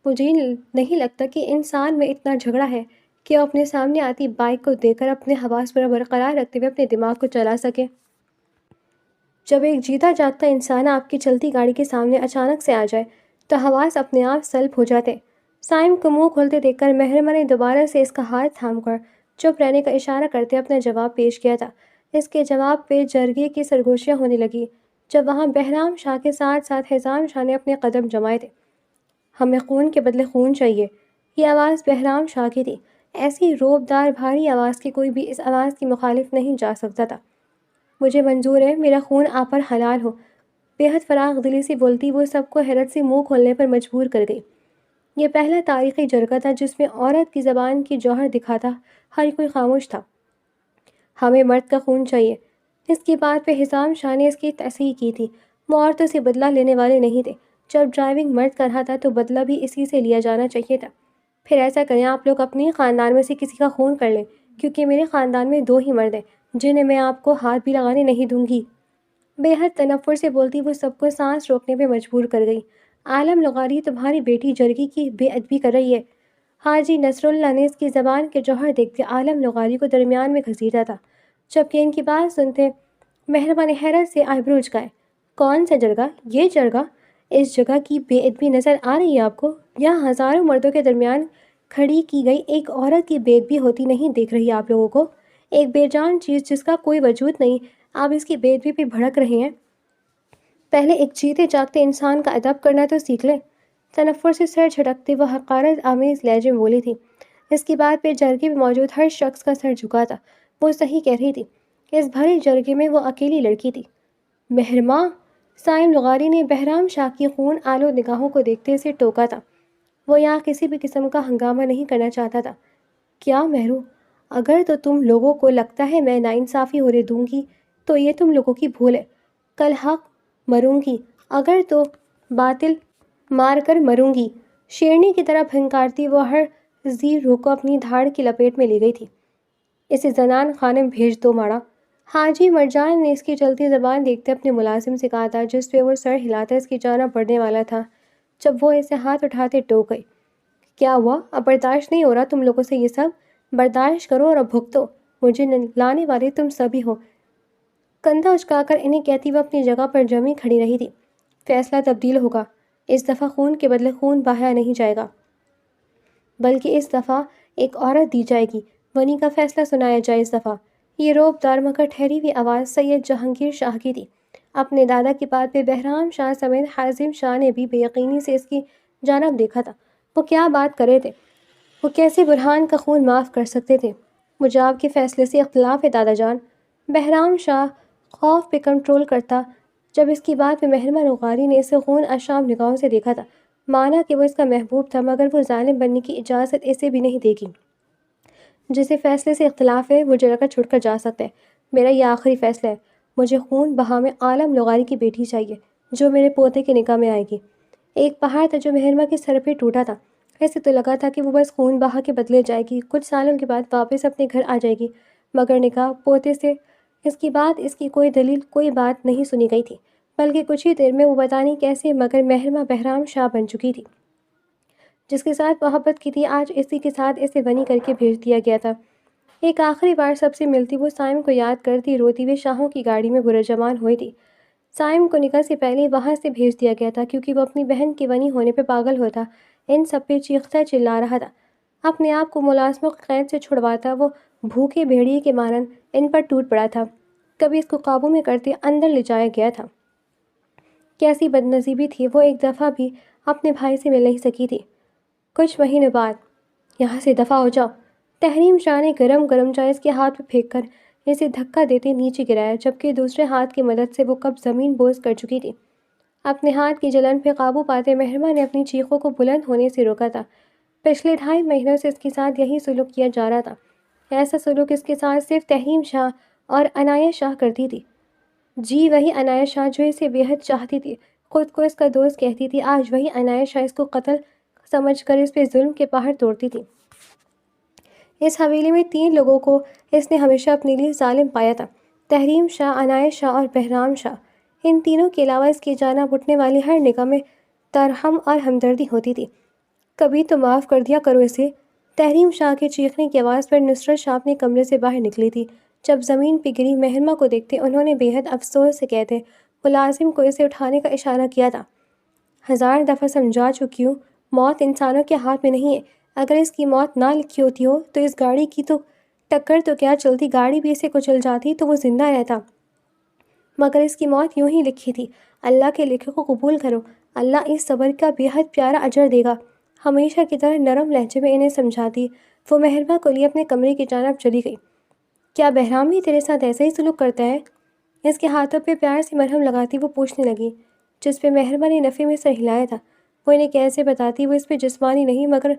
مجھے نہیں لگتا کہ انسان میں اتنا جھگڑا ہے کہ وہ اپنے سامنے آتی بائک کو دیکھ کر اپنے حواس پر برقرار رکھتے ہوئے اپنے دماغ کو چلا سکے۔ جب ایک جیتا جاگتا انسان آپ کی چلتی گاڑی کے سامنے اچانک سے آ جائے تو حواس اپنے آپ سلب ہو جاتے۔ سائم کو منہ کھولتے دیکھ کر مہرما نے دوبارہ سے اس کا ہاتھ تھام کر چپ رہنے کا اشارہ کرتے اپنا جواب پیش کیا تھا۔ اس کے جواب پہ جرگے کی سرگوشیاں ہونے لگی، جب وہاں بہرام شاہ کے ساتھ ساتھ حزام شاہ نے اپنے قدم جمائے تھے۔ ہمیں خون کے بدلے خون چاہیے، یہ آواز بہرام شاہ کی تھی۔ ایسی روبدار بھاری آواز کی کوئی بھی اس آواز کی مخالف نہیں جا سکتا تھا۔ مجھے منظور ہے میرا خون آپ پر حلال ہو، بے حد فراغ دلی سے بولتی وہ سب کو حیرت سے منہ کھولنے پر مجبور کر گئی۔ یہ پہلا تاریخی جرگہ تھا جس میں عورت کی زبان کی جوہر دکھاتا ہر کوئی خاموش تھا۔ ہمیں مرد کا خون چاہیے۔ اس کی بات پہ حزام شاہ نے اس کی تصحیح کی تھی، وہ عورتوں سے بدلہ لینے والے نہیں تھے۔ جب ڈرائیونگ مرد کر رہا تھا تو بدلہ بھی اسی سے لیا جانا چاہیے تھا۔ پھر ایسا کریں آپ لوگ اپنے خاندان میں سے کسی کا خون کر لیں، کیونکہ میرے خاندان میں 2 ہی مرد ہیں جنہیں میں آپ کو ہاتھ بھی لگانے نہیں دوں گی۔ بے حد تنفر سے بولتی وہ سب کو سانس روکنے پہ مجبور کر گئی۔ عالم لغاری تمہاری بیٹی جرگی کی بے ادبی کر رہی ہے۔ حاجی نصر اللہ نے اس کی زبان کے جوہر دیکھتے عالم لغاری کو درمیان میں گھسیٹا تھا، جبکہ ان کی بات سنتے مہربا نے حیرت سے آئیبرو جھکائے۔ کون سا جرگہ؟ یہ جرگہ؟ اس جگہ کی بے ادبی نظر آ رہی ہے آپ کو؟ یہاں ہزاروں مردوں کے درمیان کھڑی کی گئی ایک عورت کی بے ادبی ہوتی نہیں دیکھ رہی آپ لوگوں کو؟ ایک بے جان چیز جس کا کوئی وجود نہیں، آپ اس کی بے ادبی پہ بھڑک رہے ہیں؟ پہلے ایک جیتے جاگتے انسان کا ادب کرنا تو سیکھ لیں۔ تنفر سے سر جھٹکتے وہ حقارت آمیز لہجے میں بولی تھی۔ اس کی بات پہ جرگے میں موجود ہر شخص کا سر جھکا تھا، وہ صحیح کہہ رہی تھی، اس بھرے جرگے میں وہ اکیلی لڑکی تھی۔ مہرما، سائم لغاری نے بہرام شاہ کی خون آلود نگاہوں کو دیکھتے اسے ٹوکا تھا۔ وہ یہاں کسی بھی قسم کا ہنگامہ نہیں کرنا چاہتا تھا۔ کیا مہرو، اگر تو تم لوگوں کو لگتا ہے میں ناانصافی ہونے دوں گی تو یہ تم لوگوں کی بھول ہے۔ کل حق مروں گی، اگر تو باطل مار کر مروں گی۔ شیرنی کی طرح پھنکارتی وہ ہر زیر روح کو اپنی دھاڑ کی لپیٹ میں لے گئی تھی۔ اسے زنان خانے میں بھیج دو ماڑا۔ حاجی مرجان نے اس کی چلتی زبان دیکھتے اپنے ملازم سے کہا تھا، جس پہ وہ سر ہلاتا اس کی جانب بڑھنے والا تھا، جب وہ اسے ہاتھ اٹھاتے ٹوک گئی۔ کیا ہوا؟ اب برداشت نہیں ہو رہا تم لوگوں سے یہ سب؟ برداشت کرو اور اب بھگتو، مجھے لانے والے تم سبھی ہو۔ کندھا اچکا کر انہیں کہتی وہ اپنی جگہ پر جمی کھڑی رہی تھی۔ فیصلہ تبدیل ہوگا، اس دفعہ خون کے بدلے خون بہایا نہیں جائے گا، بلکہ اس دفعہ ایک عورت دی جائے گی، ونی کا فیصلہ سنایا جائے اس دفعہ۔ یہ روب دار مگر ٹھہری ہوئی آواز سید جہانگیر شاہ کی تھی۔ اپنے دادا کی بات پہ بہرام شاہ سمیت حازم شاہ نے بھی بے یقینی سے اس کی جانب دیکھا تھا۔ وہ کیا بات کر رہے تھے؟ وہ کیسے برہان کا خون معاف کر سکتے تھے؟ مجھے آپ کے فیصلے سے اختلاف ہے دادا جان۔ بہرام شاہ خوف پہ کنٹرول کرتا جب اس کی بات پہ مہرما لغاری نے اسے خون اشام نگاہوں سے دیکھا تھا، مانا کہ وہ اس کا محبوب تھا مگر وہ ظالم بننے کی اجازت اسے بھی نہیں دے گی۔ جسے فیصلے سے اختلاف ہے وہ جگہ چھوڑ کر جا سکتا ہے، میرا یہ آخری فیصلہ ہے۔ مجھے خون بہا میں عالم لغاری کی بیٹی چاہیے جو میرے پوتے کے نکاح میں آئے گی۔ ایک پہاڑ تھا جو مہرما کے سر پہ ٹوٹا تھا، ایسے تو لگا تھا کہ وہ بس خون بہا کے بدلے جائے گی، کچھ سالوں کے بعد واپس اپنے گھر آ جائے گی، مگر نکاح پوتے سے اس کی بات، اس کی کوئی دلیل، کوئی بات نہیں سنی گئی تھی، بلکہ کچھ ہی دیر میں وہ پتہ نہیں کیسے مگر مہرما بہرام شاہ بن چکی تھی۔ جس کے ساتھ محبت کی تھی آج اسی کے ساتھ اسے بنی کر کے بھیج دیا گیا تھا۔ ایک آخری بار سب سے ملتی وہ سائم کو یاد کرتی روتی ہوئے شاہوں کی گاڑی میں برجمان ہوئی تھی۔ سائم کو نکاح سے پہلے وہاں سے بھیج دیا گیا تھا کیونکہ وہ اپنی بہن کے بنی ہونے پہ پاگل ہوتا، ان سب پہ چیختا چلا رہا تھا، اپنے آپ کو ملازموں کی قید سے چھڑواتا۔ وہ بھوکے بھیڑیے کے مانند ان پر ٹوٹ پڑا تھا، کبھی اس کو قابو میں کرتے اندر لے جایا گیا تھا۔ کیسی بدنصیبی تھی، وہ ایک دفعہ بھی اپنے بھائی سے مل نہیں سکی تھی۔ کچھ مہینے بعد یہاں سے دفع ہو جاؤ، تحریم شاہ نے گرم گرم چائے اس کے ہاتھ میں پھینک کر اسے دھکا دیتے نیچے گرایا، جبکہ دوسرے ہاتھ کی مدد سے وہ کب زمین بوس کر چکی تھی۔ اپنے ہاتھ کی جلن پہ قابو پاتے مہرمہ نے اپنی چیخوں کو بلند ہونے سے روکا تھا۔ پچھلے 2.5 مہینوں سے اس کے ساتھ یہی سلوک کیا جا رہا تھا۔ ایسا سلوک اس کے ساتھ صرف تحریم شاہ اور عنایت شاہ کرتی تھی۔ جی وہی عنایت شاہ جو اسے بے حد چاہتی تھی، خود کو اس کا دوست کہتی تھی، آج وہی عنایت شاہ اس کو قتل سمجھ کر اس پہ ظلم کے پہاڑ توڑتی تھی۔ اس حویلی میں 3 لوگوں کو اس نے ہمیشہ اپنے لیے ظالم پایا تھا، تحریم شاہ، عنایت شاہ اور بہرام شاہ۔ ان تینوں کے علاوہ اس کی جانب اٹھنے والی ہر نگاہ میں ترحم اور ہمدردی ہوتی تھی۔ کبھی تو معاف کر دیا کرو اسے۔ تحریم شاہ کے چیخنے کی آواز پر نصرت شاہ اپنے کمرے سے باہر نکلی تھی۔ جب زمین پہ گری مہرمہ کو دیکھتے انہوں نے بے حد افسوس سے کہتے ملازم کو اسے اٹھانے کا اشارہ کیا تھا۔ 1000 دفعہ سمجھا چکی ہوں، موت انسانوں کے ہاتھ میں نہیں ہے۔ اگر اس کی موت نہ لکھی ہوتی ہو تو اس گاڑی کی تو ٹکر تو کیا چلتی، گاڑی بھی اسے کچل جاتی تو وہ زندہ رہتا، مگر اس کی موت یوں ہی لکھی تھی۔ اللہ کے لکھے کو قبول کرو، اللہ اس صبر کا بے حد پیارا اجر دے گا۔ ہمیشہ کی طرح نرم لہجے میں انہیں سمجھاتی وہ مہربہ کو لیے اپنے کمرے کی جانب چلی گئی۔ کیا بہرام بھی تیرے ساتھ ایسا ہی سلوک کرتا ہے؟ اس کے ہاتھوں پہ پیار سے مرہم لگاتی وہ پوچھنے لگی، جس پہ مہربہ نے نفی میں سر ہلایا تھا۔ وہ انہیں کیسے بتاتی وہ اس پہ جسمانی نہیں مگر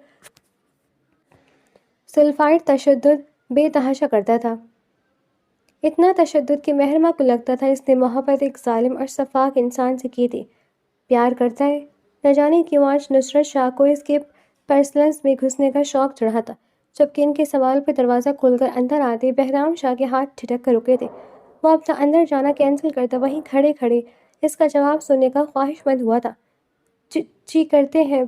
سلفائڈ تشدد بے تحاشا کرتا تھا۔ اتنا تشدد کہ مہرمہ کو لگتا تھا اس نے محبت ایک ظالم اور شفاق انسان سے کی تھی۔ پیار کرتا ہے؟ نہ جانے کیوں آج نصرت شاہ کو اس کے پرسنلز میں گھسنے کا شوق چڑھا تھا۔ جبکہ ان کے سوال پہ دروازہ کھول کر اندر آتے بہرام شاہ کے ہاتھ ٹھٹک کر رکے تھے، وہ اپنا اندر جانا کینسل کرتا وہیں کھڑے کھڑے اس کا جواب سننے کا خواہش مند ہوا تھا۔ جی کرتے ہیں،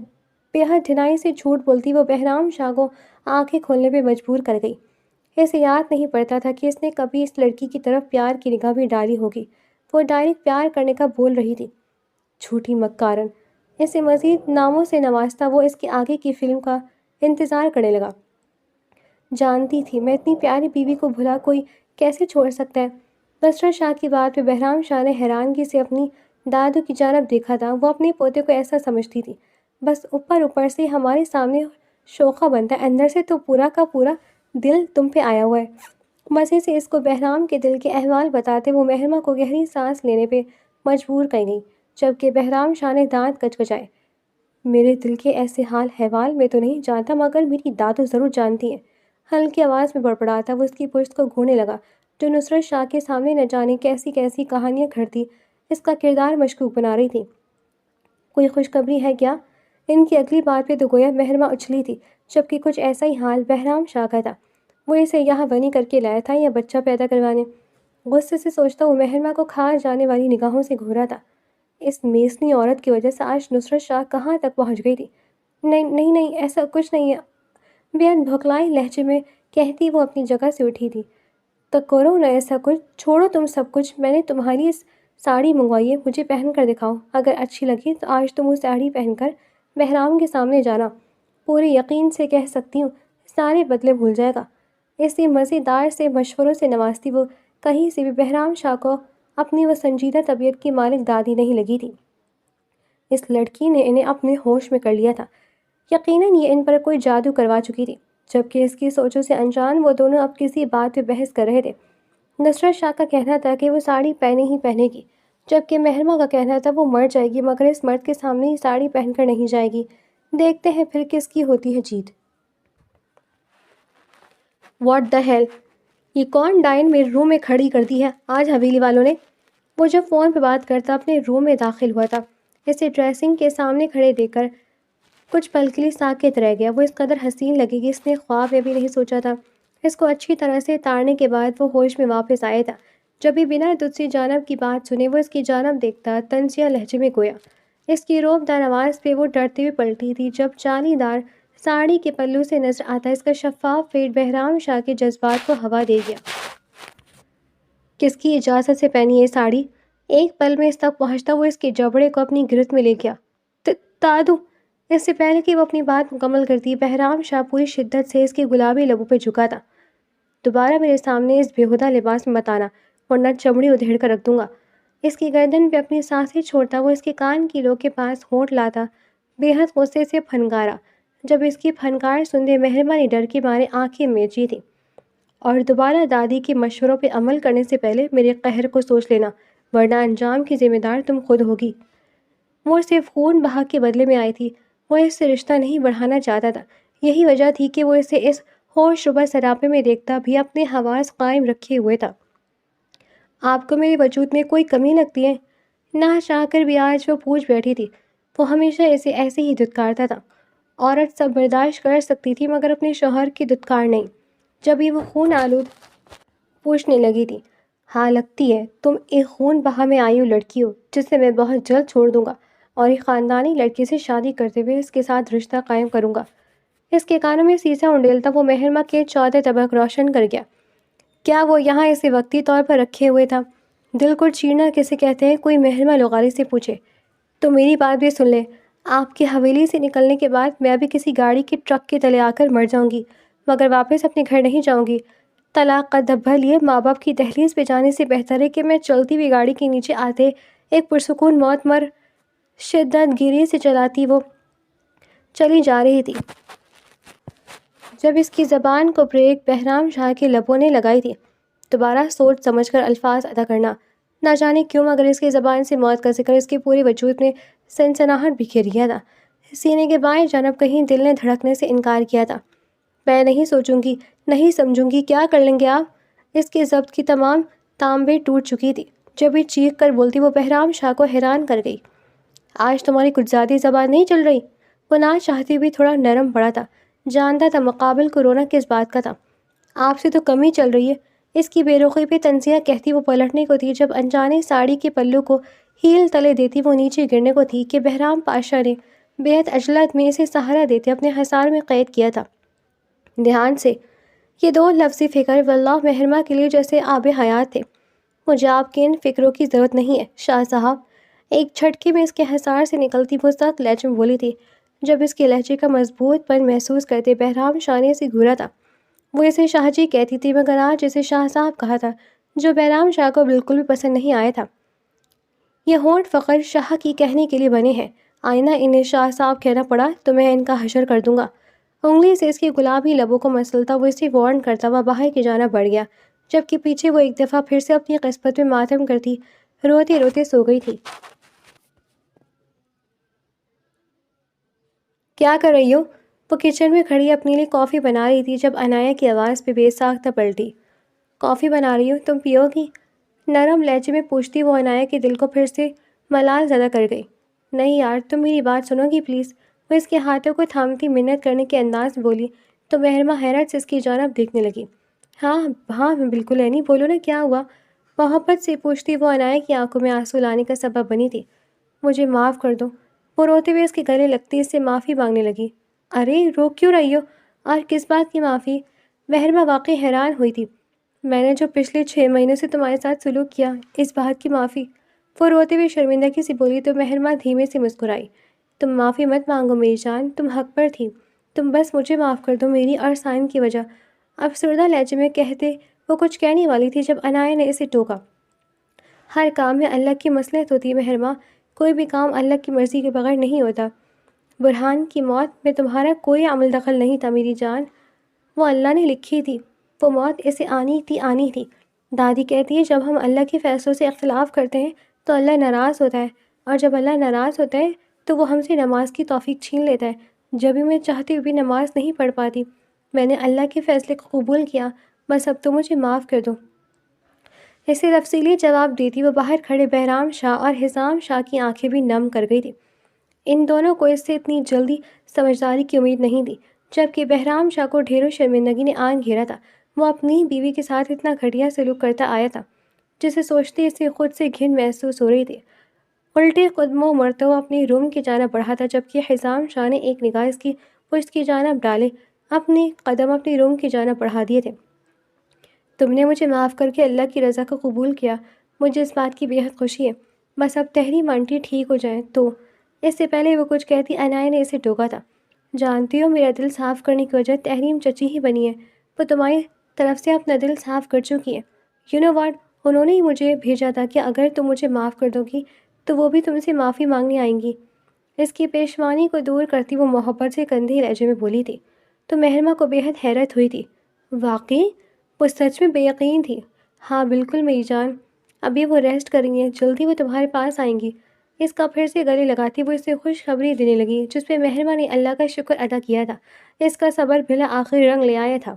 بے حد ڈھنائی سے جھوٹ بولتی وہ بہرام شاہ کو آنکھیں کھولنے پہ مجبور کر گئی۔ اسے یاد نہیں پڑتا تھا کہ اس نے کبھی اس لڑکی کی طرف پیار کی نگاہ بھی ڈالی ہوگی۔ وہ ڈائریکٹ پیار کرنے کا بول رہی تھی۔ جھوٹی مکارن، اسے مزید ناموں سے نوازتا وہ اس کے آگے کی فلم کا انتظار کرنے لگا۔ جانتی تھی میں اتنی پیاری بیوی کو بھلا کوئی کیسے چھوڑ سکتا ہے؟ نصرت شاہ کی بات پہ بہرام شاہ نے حیرانگی سے اپنی دادو کی جانب دیکھا تھا۔ وہ اپنے پوتے کو ایسا سمجھتی تھی بس اوپر سے ہمارے سامنے شوخہ بنتا ہے، اندر سے تو پورا کا پورا دل تم پہ آیا ہوا ہے۔ مزے سے اس کو بہرام کے دل کے احوال بتاتے وہ مہرمہ کو گہری سانس لینے پہ مجبور کر گئی، جبکہ بہرام شاہ نے دانت کچکچائے۔ میرے دل کے ایسے حال احوال میں تو نہیں جانتا، مگر میری دادو ضرور جانتی ہیں۔ ہلکی آواز میں بڑبڑاتا وہ اس کی پشت کو گھونے لگا، جو نصرت شاہ کے سامنے نہ جانے کیسی کیسی کہانیاں گھڑتی اس کا کردار مشکوک بنا رہی تھی۔ کوئی خوشخبری ہے کیا؟ ان کی اگلی بات پہ تو گویا مہرمہ اچھلی تھی، جبکہ کچھ ایسا ہی حال بہرام شاہ کا تھا۔ وہ اسے یہاں بنی کر کے لایا تھا یا بچہ پیدا کروانے؟ غصے سے سوچتا وہ مہرمہ کو کھا جانے والی نگاہوں سے گھورا تھا۔ اس میسنی عورت کی وجہ سے آج نصرت شاہ کہاں تک پہنچ گئی تھی۔ نہیں ایسا کچھ نہیں ہے، بے حد بھوکلائی لہجے میں کہتی وہ اپنی جگہ سے اٹھی تھی۔ تو کرو نہ ایسا کچھ، چھوڑو تم سب کچھ، میں نے تمہاری ساڑی منگوائی ہے، مجھے پہن کر دکھاؤ، اگر اچھی لگی تو آج تم وہ ساڑی پہن کر بہرام کے سامنے جانا، پورے یقین سے کہہ سکتی ہوں سارے بدلے بھول جائے گا۔ اسی مزیدار سے مشوروں سے نوازتی وہ کہیں سے بھی بہرام شاہ کو اپنی وہ سنجیدہ طبیعت کی مالک دادی نہیں لگی تھی۔ اس لڑکی نے انہیں اپنے ہوش میں کر لیا تھا، یقیناً یہ ان پر کوئی جادو کروا چکی تھی۔ جبکہ اس کی سوچوں سے انجان وہ دونوں اب کسی بات پہ بحث کر رہے تھے۔ نصرت شاہ کا کہنا تھا کہ وہ ساڑی پہنے ہی پہنے گی، جبکہ مہرمہ کا کہنا تھا وہ مر جائے گی مگر اس مرد کے سامنے ہی ساڑی پہن کر نہیں جائے گی۔ دیکھتے ہیں پھر کس کی ہوتی ہے جیت۔ واٹ دا ہیل، یہ کون ڈائن میرے روم میں کھڑی کر دی ہے آج حویلی والوں نے؟ وہ جب فون پہ بات کرتا اپنے روم میں داخل ہوا تھا، اسے ڈریسنگ کے سامنے کھڑے دیکھ کر کچھ پل کے لیے ساکت رہ گیا۔ وہ اس قدر حسین لگے گی اس نے خواب میں بھی نہیں سوچا تھا۔ اس کو اچھی طرح سے تارنے کے بعد وہ ہوش میں واپس آیا تھا۔ جب بھی بنا دوسری جانب کی بات سنے وہ اس کی جانب دیکھتا طنزیہ لہجے میں گویا اس کی روبدار آواز پہ وہ ڈرتے ہوئے پلٹی تھی جب جالی دار ساڑی کے پلو سے نظر آتا اس کا شفاف پیٹ بہرام شاہ کے جذبات کو ہوا دے گیا۔ کس کی اجازت سے پہنی ہے یہ ساڑی؟ ایک پل میں اس تک پہنچتا وہ اس کے جبڑے کو اپنی گرفت میں لے گیا۔ دادو! اس سے پہلے کہ وہ اپنی بات مکمل کرتی بہرام شاہ پوری شدت سے اس کے گلابی لبوں پہ جھکا تھا۔ دوبارہ میرے سامنے اس بےہودہ لباس میں مت آنا ورنہ چمڑی ادھیڑ کر رکھ دوں گا۔ اس کی گردن پہ اپنی سانسیں چھوڑتا وہ اس کے کان کی لو کے پاس ہونٹ لاتا بے حد غصے سے پھنکارا۔ جب اس کی پھنکار سنتے مہربا نے ڈر کے مارے آنکھیں میچی تھیں اور دوبارہ دادی کے مشوروں پہ عمل کرنے سے پہلے میرے قہر کو سوچ لینا ورنہ انجام کی ذمہ دار تم خود ہوگی۔ وہ صرف خون بہا کے بدلے میں آئی تھی، وہ اس سے رشتہ نہیں بڑھانا چاہتا تھا۔ یہی وجہ تھی کہ وہ اسے اس ہوش ربا سراپے میں دیکھتا بھی اپنے حواس قائم رکھے ہوئے تھا۔ آپ کو میرے وجود میں کوئی کمی لگتی ہے؟ نہ چاہ کر بھی آج وہ پوچھ بیٹھی تھی۔ وہ ہمیشہ اسے ایسے ہی دھتکارتا تھا۔ عورت سب برداشت کر سکتی تھی مگر اپنے شوہر کی دھتکار نہیں۔ جب بھی وہ خون آلود پوچھنے لگی تھی، ہاں لگتی ہے، تم ایک خون بہا میں آئی ہوئی لڑکی ہو جسے میں بہت جلد چھوڑ دوں گا اور ایک خاندانی لڑکی سے شادی کرتے ہوئے اس کے ساتھ رشتہ قائم کروں گا۔ اس کے کانوں میں سیسا انڈیلتا وہ مہرما کے چوتھے طبق روشن کر گیا۔ کیا وہ یہاں اسے وقتی طور پر رکھے ہوئے تھا؟ دل کو چیرنا کسے کہتے ہیں؟ کوئی مہرما لغاری سے پوچھے۔ تو میری بات بھی سن لے، آپ کی حویلی سے نکلنے کے بعد میں بھی کسی گاڑی کے ٹرک کے تلے آ کر مر جاؤں گی مگر واپس اپنے گھر نہیں جاؤں گی۔ طلاق کا دھبا لیے ماں باپ کی دہلیز پہ جانے سے بہتر ہے کہ میں چلتی ہوئی گاڑی کے نیچے آتے ایک پرسکون موت مر۔ شدت گیری سے چلاتی وہ چلی جا رہی تھی جب اس کی زبان کو بریک بہرام شاہ کے لبوں نے لگائی تھی۔ دوبارہ سوچ سمجھ کر الفاظ ادا کرنا، نہ جانے کیوں مگر اس کی زبان سے موت کا ذکر اس کے پورے وجود میں سنسناہٹ بکھیر گیا تھا۔ سینے کے بائیں جانب کہیں دل نے دھڑکنے سے انکار کیا تھا۔ میں نہیں سوچوں گی، نہیں سمجھوں گی، کیا کر لیں گے آپ؟ اس کے ضبط کی تمام تانبیں ٹوٹ چکی تھی۔ جب یہ چیخ کر بولتی وہ بہرام شاہ کو حیران کر گئی۔ آج تمہاری کچھ زیادہ زبان نہیں چل رہی؟ وہ نہ چاہتی بھی تھوڑا نرم پڑا تھا، جانتا تھا مقابل کو رونا کس بات کا تھا۔ آپ سے تو کم ہی چل رہی ہے۔ اس کی بے رخی پہ تنزیہ کہتی وہ پلٹنے کو تھی جب انجانے ساڑی کے پلو کو ہیل تلے دیتی وہ نیچے گرنے کو تھی کہ بہرام پاشا نے بے حد عجلت میں اسے سہارا دیتے اپنے حصار میں قید کیا تھا۔ دھیان سے، یہ دو لفظی فکر واللہ مہرما کے لیے جیسے آب حیات تھے۔ مجھے آپ کے ان فکروں کی ضرورت نہیں ہے شاہ صاحب۔ ایک جھٹکے میں اس کے حصار سے نکلتی وہ سخت لہجے میں بولی تھی۔ جب اس کے لہجے کا مضبوط پن محسوس کرتے بہرام شاہ نے اسے گھورا تھا۔ وہ اسے شاہ جی کہتی تھی مگر آج اسے شاہ صاحب کہا تھا جو بہرام شاہ کو بالکل بھی پسند نہیں آیا تھا۔ یہ ہونٹ فقط شاہ کی کہنے کے لیے بنے ہیں، آئینہ انہیں شاہ صاحب کہنا پڑا تو میں ان کا حشر کر دوں گا۔ انگلی سے اس کی گلابی لبوں کو مسلتا وہ اسے وارن کرتا ہوا باہر کی جانب بڑھ گیا جبکہ پیچھے وہ ایک دفعہ پھر سے اپنی قسمت میں ماتم کرتی روتے روتے سو گئی تھی۔ کیا کر رہی ہو؟ وہ کچن میں کھڑی اپنے لیے کافی بنا رہی تھی جب عنایہ کی آواز پہ بے ساختہ پلٹی۔ کافی بنا رہی ہو؟ تم پیو گی؟ نرم لہجے میں پوچھتی وہ عنایہ کے دل کو پھر سے ملال زدہ کر گئی۔ نہیں یار، تم میری بات سنو گی پلیز؟ وہ اس کے ہاتھوں کو تھامتی منت کرنے کے انداز میں بولی تو مہرما حیرت سے اس کی جانب دیکھنے لگی۔ ہاں ہاں بالکل اینی، بولو نا کیا ہوا؟ محبت سے پوچھتی وہ عنایہ کی آنکھوں میں آنسو لانے کا سبب بنی تھی۔ مجھے معاف کر دو۔ وہ روتے ہوئے اس کے گلے لگتی اس سے معافی مانگنے لگی۔ ارے رو کیوں رہی ہو اور کس بات کی معافی؟ مہرما واقعی حیران ہوئی تھی۔ میں نے جو پچھلے 6 مہینوں سے تمہارے ساتھ سلوک کیا، اس بات کی معافی؟ وہ روتے ہوئے شرمندگی سے بولی تو مہرما دھیمے سے مسکرائی۔ تم معافی مت مانگو میری جان، تم حق پر تھی، تم بس مجھے معاف کر دو میری اور سائم کی وجہ۔ افسردہ لہجے میں کہتے وہ کچھ کہنے والی تھی جب عنایہ نے اسے ٹوکا۔ ہر کام میں اللہ کی مصلحت ہوتی ہے مہرما، کوئی بھی کام اللہ کی مرضی کے بغیر نہیں ہوتا۔ برہان کی موت میں تمہارا کوئی عمل دخل نہیں تھا میری جان، وہ اللہ نے لکھی تھی، وہ موت اسے آنی تھی۔ دادی کہتی ہے جب ہم اللہ کے فیصلوں سے اختلاف کرتے ہیں تو اللہ ناراض ہوتا ہے اور جب اللہ ناراض ہوتا ہے تو وہ ہم سے نماز کی توفیق چھین لیتا ہے۔ جب بھی میں چاہتی ہوئی بھی نماز نہیں پڑھ پاتی، میں نے اللہ کے فیصلے کو قبول کیا، بس اب تو مجھے معاف کر دو۔ اسے تفصیلی جواب دیتی وہ باہر کھڑے بہرام شاہ اور حسام شاہ کی آنکھیں بھی نم کر گئی تھی۔ ان دونوں کو اس سے اتنی جلدی سمجھداری کی امید نہیں تھی جبکہ بہرام شاہ کو ڈھیروں شرمندگی نے آن گھیرا تھا۔ وہ اپنی بیوی کے ساتھ اتنا گھٹیا سلوک کرتا آیا تھا جسے سوچتے اسے خود سے گھن محسوس ہو رہی تھی۔ الٹے قدموں مرتبہ اپنے روم کی جانب بڑھا تھا، جبکہ حزام شاہ نے ایک نگاہ اس کی پشت کی جانب ڈالے اپنے قدم اپنے روم کی جانب بڑھا دیے تھے۔ تم نے مجھے معاف کر کے اللہ کی رضا کو قبول کیا، مجھے اس بات کی بےحد خوشی ہے۔ بس اب تحریم آنٹی ٹھیک ہو جائیں تو۔ اس سے پہلے وہ کچھ کہتی عنایہ نے اسے ٹوکا تھا۔ جانتی ہو میرا دل صاف کرنے کی وجہ تحریم چچی ہی بنی ہے، وہ تمہاری طرف سے اپنا دل صاف کر چکی ہے۔ یو نو واٹ، انہوں نے ہی مجھے بھیجا تھا کہ اگر تم مجھے معاف کر دو گی تو وہ بھی تم سے معافی مانگنے آئیں گی۔ اس کی پیشوانی کو دور کرتی وہ محبت سے کندھے لہجے میں بولی تھی۔ تو مہرمہ کو بےحد حیرت ہوئی تھی۔ واقعی؟ وہ سچ میں بے یقین تھی۔ ہاں بالکل میری جان، ابھی وہ ریسٹ کر رہی ہیں، جلدی وہ تمہارے پاس آئیں گی۔ اس کا پھر سے گلے لگاتی وہ اسے خوشخبری دینے لگی، جس پہ مہرمہ نے اللہ کا شکر ادا کیا تھا۔ اس کا صبر بلا آخر رنگ لے آیا تھا۔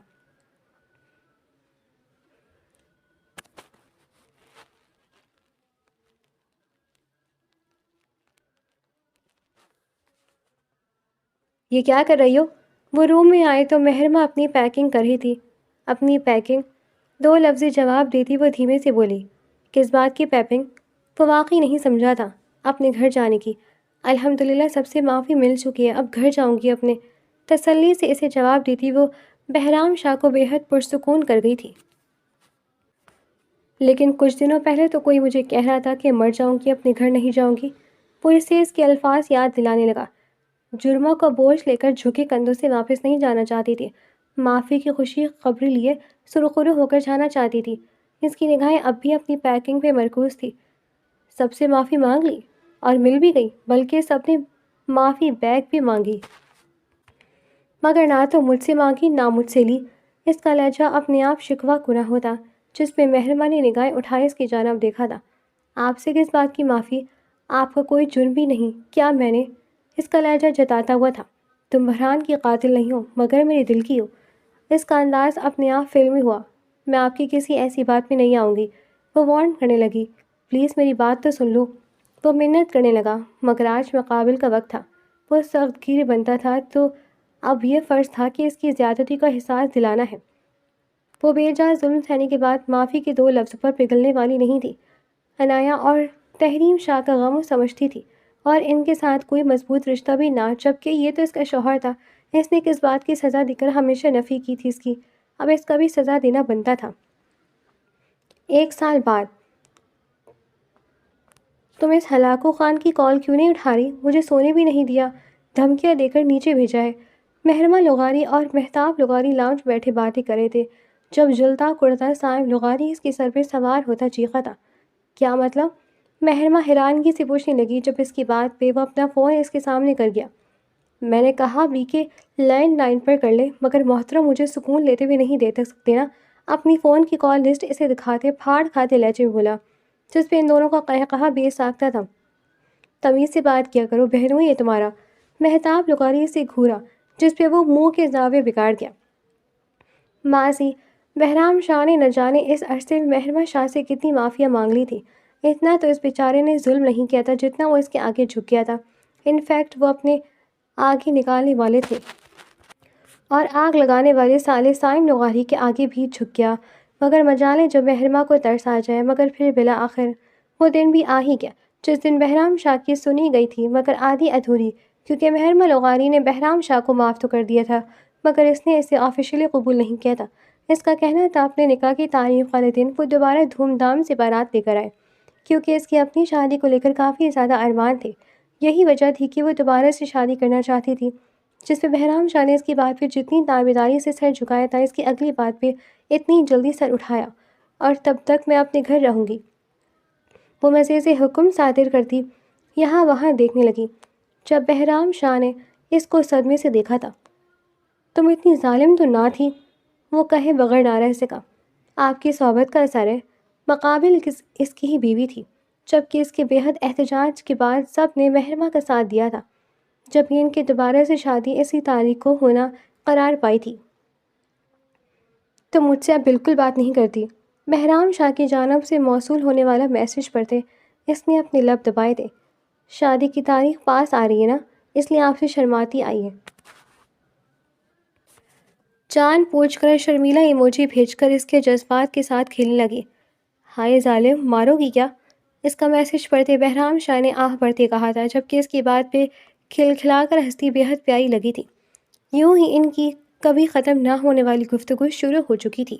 یہ کیا کر رہی ہو؟ وہ روم میں آئے تو مہرمہ اپنی پیکنگ کر رہی تھی۔ اپنی پیکنگ؟ دو لفظی جواب دیتی وہ دھیمے سے بولی۔ کس بات کی پیکنگ؟ وہ واقعی نہیں سمجھا تھا۔ اپنے گھر جانے کی۔ الحمدللہ سب سے معافی مل چکی ہے، اب گھر جاؤں گی اپنے۔ تسلی سے اسے جواب دیتی وہ بہرام شاہ کو بےحد پرسکون کر گئی تھی۔ لیکن کچھ دنوں پہلے تو کوئی مجھے کہہ رہا تھا کہ مر جاؤں گی، اپنے گھر نہیں جاؤں گی۔ وہ اسے اس کے الفاظ یاد دلانے لگا۔ جرموں کا بوجھ لے کر جھکے کندھوں سے واپس نہیں جانا چاہتی تھی، معافی کی خوشی خبری لیے سرخرو ہو کر جانا چاہتی تھی۔ اس کی نگاہیں اب بھی اپنی پیکنگ پہ مرکوز تھی۔ سب سے معافی مانگ لی اور مل بھی گئی، بلکہ سب نے معافی بیگ بھی مانگی، مگر نہ تو مجھ سے مانگی نہ مجھ سے لی۔ اس کا لہجہ اپنے آپ شکوہ کنا ہوتا، جس پہ مہرمہ نے نگاہیں اٹھائے اس کی جانب دیکھا تھا۔ آپ سے کس بات کی معافی؟ آپ کا کوئی جرم بھی نہیں، کیا میں نے؟ اس کا لہجہ جتاتا ہوا تھا۔ تم بحران کی قاتل نہیں ہو، مگر میرے دل کی ہو۔ اس کا انداز اپنے آپ فلمی ہوا۔ میں آپ کی کسی ایسی بات میں نہیں آؤں گی، وہ وارن کرنے لگی۔ پلیز میری بات تو سن لو۔ وہ منت کرنے لگا، مگر آج مقابل کا وقت تھا۔ وہ سخت گیر بنتا تھا تو اب یہ فرض تھا کہ اس کی زیادتی کا احساس دلانا ہے۔ وہ بے جا ظلم سہنے کے بعد معافی کے دو لفظ پر پگھلنے والی نہیں تھی۔ عنایہ اور تحریم شاہ کا غم وہ سمجھتی تھی، اور ان کے ساتھ کوئی مضبوط رشتہ بھی نہ، جبکہ یہ تو اس کا شوہر تھا۔ اس نے کس بات کی سزا دے کر ہمیشہ نفی کی تھی اس کی، اب اس کا بھی سزا دینا بنتا تھا۔ 1 سال بعد۔ تم اس ہلاکو خان کی کال کیوں نہیں اٹھا رہی؟ مجھے سونے بھی نہیں دیا، دھمکیاں دے کر نیچے بھیجا ہے۔ مہرمہ لغاری اور مہتاب لغاری لاؤنج بیٹھے باتیں کر رہے تھے، جب جلتا کرتا صائب لغاری اس کے سر پہ سوار ہوتا چیخا تھا۔ کیا مطلب؟ مہرمہ حیرانگی سے پوچھنے لگی، جب اس کی بات پہ وہ اپنا فون اس کے سامنے کر گیا۔ میں نے کہا بھی کہ لینڈ لائن پر کر لے، مگر محترم مجھے سکون لیتے ہوئے نہیں دے سکتے نا؟ اپنی فون کی کال لسٹ اسے دکھاتے پھاڑ کھاتے لہجے میں بولا، جس پہ ان دونوں کا قہقہا بے ساختہ تھا۔ تمیز سے بات کیا کرو، بہنوئی ہے تمہارا۔ مہتاب لغاری سے گھورا، جس پہ وہ منہ کے زاویے بگاڑ گیا۔ ماضی۔ بہرام شاہ نے نہ جانے اس عرصے میں مہرمہ شاہ سے کتنی معافیاں مانگ لی تھی۔ اتنا تو اس بیچارے نے ظلم نہیں کیا تھا جتنا وہ اس کے آگے جھک گیا تھا۔ انفیکٹ وہ اپنے آگے نکالنے والے تھے اور آگ لگانے والے سالے صائم لغاری کے آگے بھی جھک گیا، مگر مجالیں جب مہرمہ کو ترس آ جائے۔ مگر پھر بالآخر وہ دن بھی آ ہی گیا جس دن بہرام شاہ کی سنی گئی تھی، مگر آدھی ادھوری، کیونکہ مہرمہ لغاری نے بہرام شاہ کو معاف تو کر دیا تھا، مگر اس نے اسے آفیشلی قبول نہیں کیا تھا۔ اس کا کہنا تھا اپنے نکاح کی تاریخ والے دن وہ دوبارہ دھوم دھام سے بارات لے کر آئے، کیونکہ اس کی اپنی شادی کو لے کر کافی زیادہ ارمان تھے۔ یہی وجہ تھی کہ وہ دوبارہ سے شادی کرنا چاہتی تھی، جس پہ بہرام شاہ نے اس کی بات پہ جتنی تابعداری سے سر جھکایا تھا، اس کی اگلی بات پہ اتنی جلدی سر اٹھایا۔ اور تب تک میں اپنے گھر رہوں گی، وہ مزے سے حکم صادر کرتی، یہاں وہاں دیکھنے لگی۔ جب بہرام شاہ نے اس کو صدمے سے دیکھا تھا، تم اتنی ظالم تو نہ تھی، وہ کہے بغیر نہ رہ سکا۔ آپ کی صحبت کا اثر ہے، مقابل اس کی ہی بیوی تھی، جبکہ اس کے بے حد احتجاج کے بعد سب نے مہرمہ کا ساتھ دیا تھا، جبکہ ان کے دوبارہ سے شادی اسی تاریخ کو ہونا قرار پائی تھی۔ تم مجھ سے اب بالکل بات نہیں کرتی؟ بہرام شاہ کی جانب سے موصول ہونے والا میسج پڑھتے اس نے اپنے لب دبائے تھے۔ شادی کی تاریخ پاس آ رہی ہے نا، اس لیے آپ سے شرماتی آئی ہے۔ جان پوچھ کر شرمیلا ایموجی بھیج کر اس کے جذبات کے ساتھ کھیلنے لگی۔ ہائے ظالم، مارو گی کیا؟ اس کا میسج پڑھتے بہرام شاہ نے آہ بھرتے کہا تھا، جبکہ اس کی بات پہ کھلکھلا کر ہنستی بے حد پیاری لگی تھی۔ یوں ہی ان کی کبھی ختم نہ ہونے والی گفتگو شروع ہو چکی تھی۔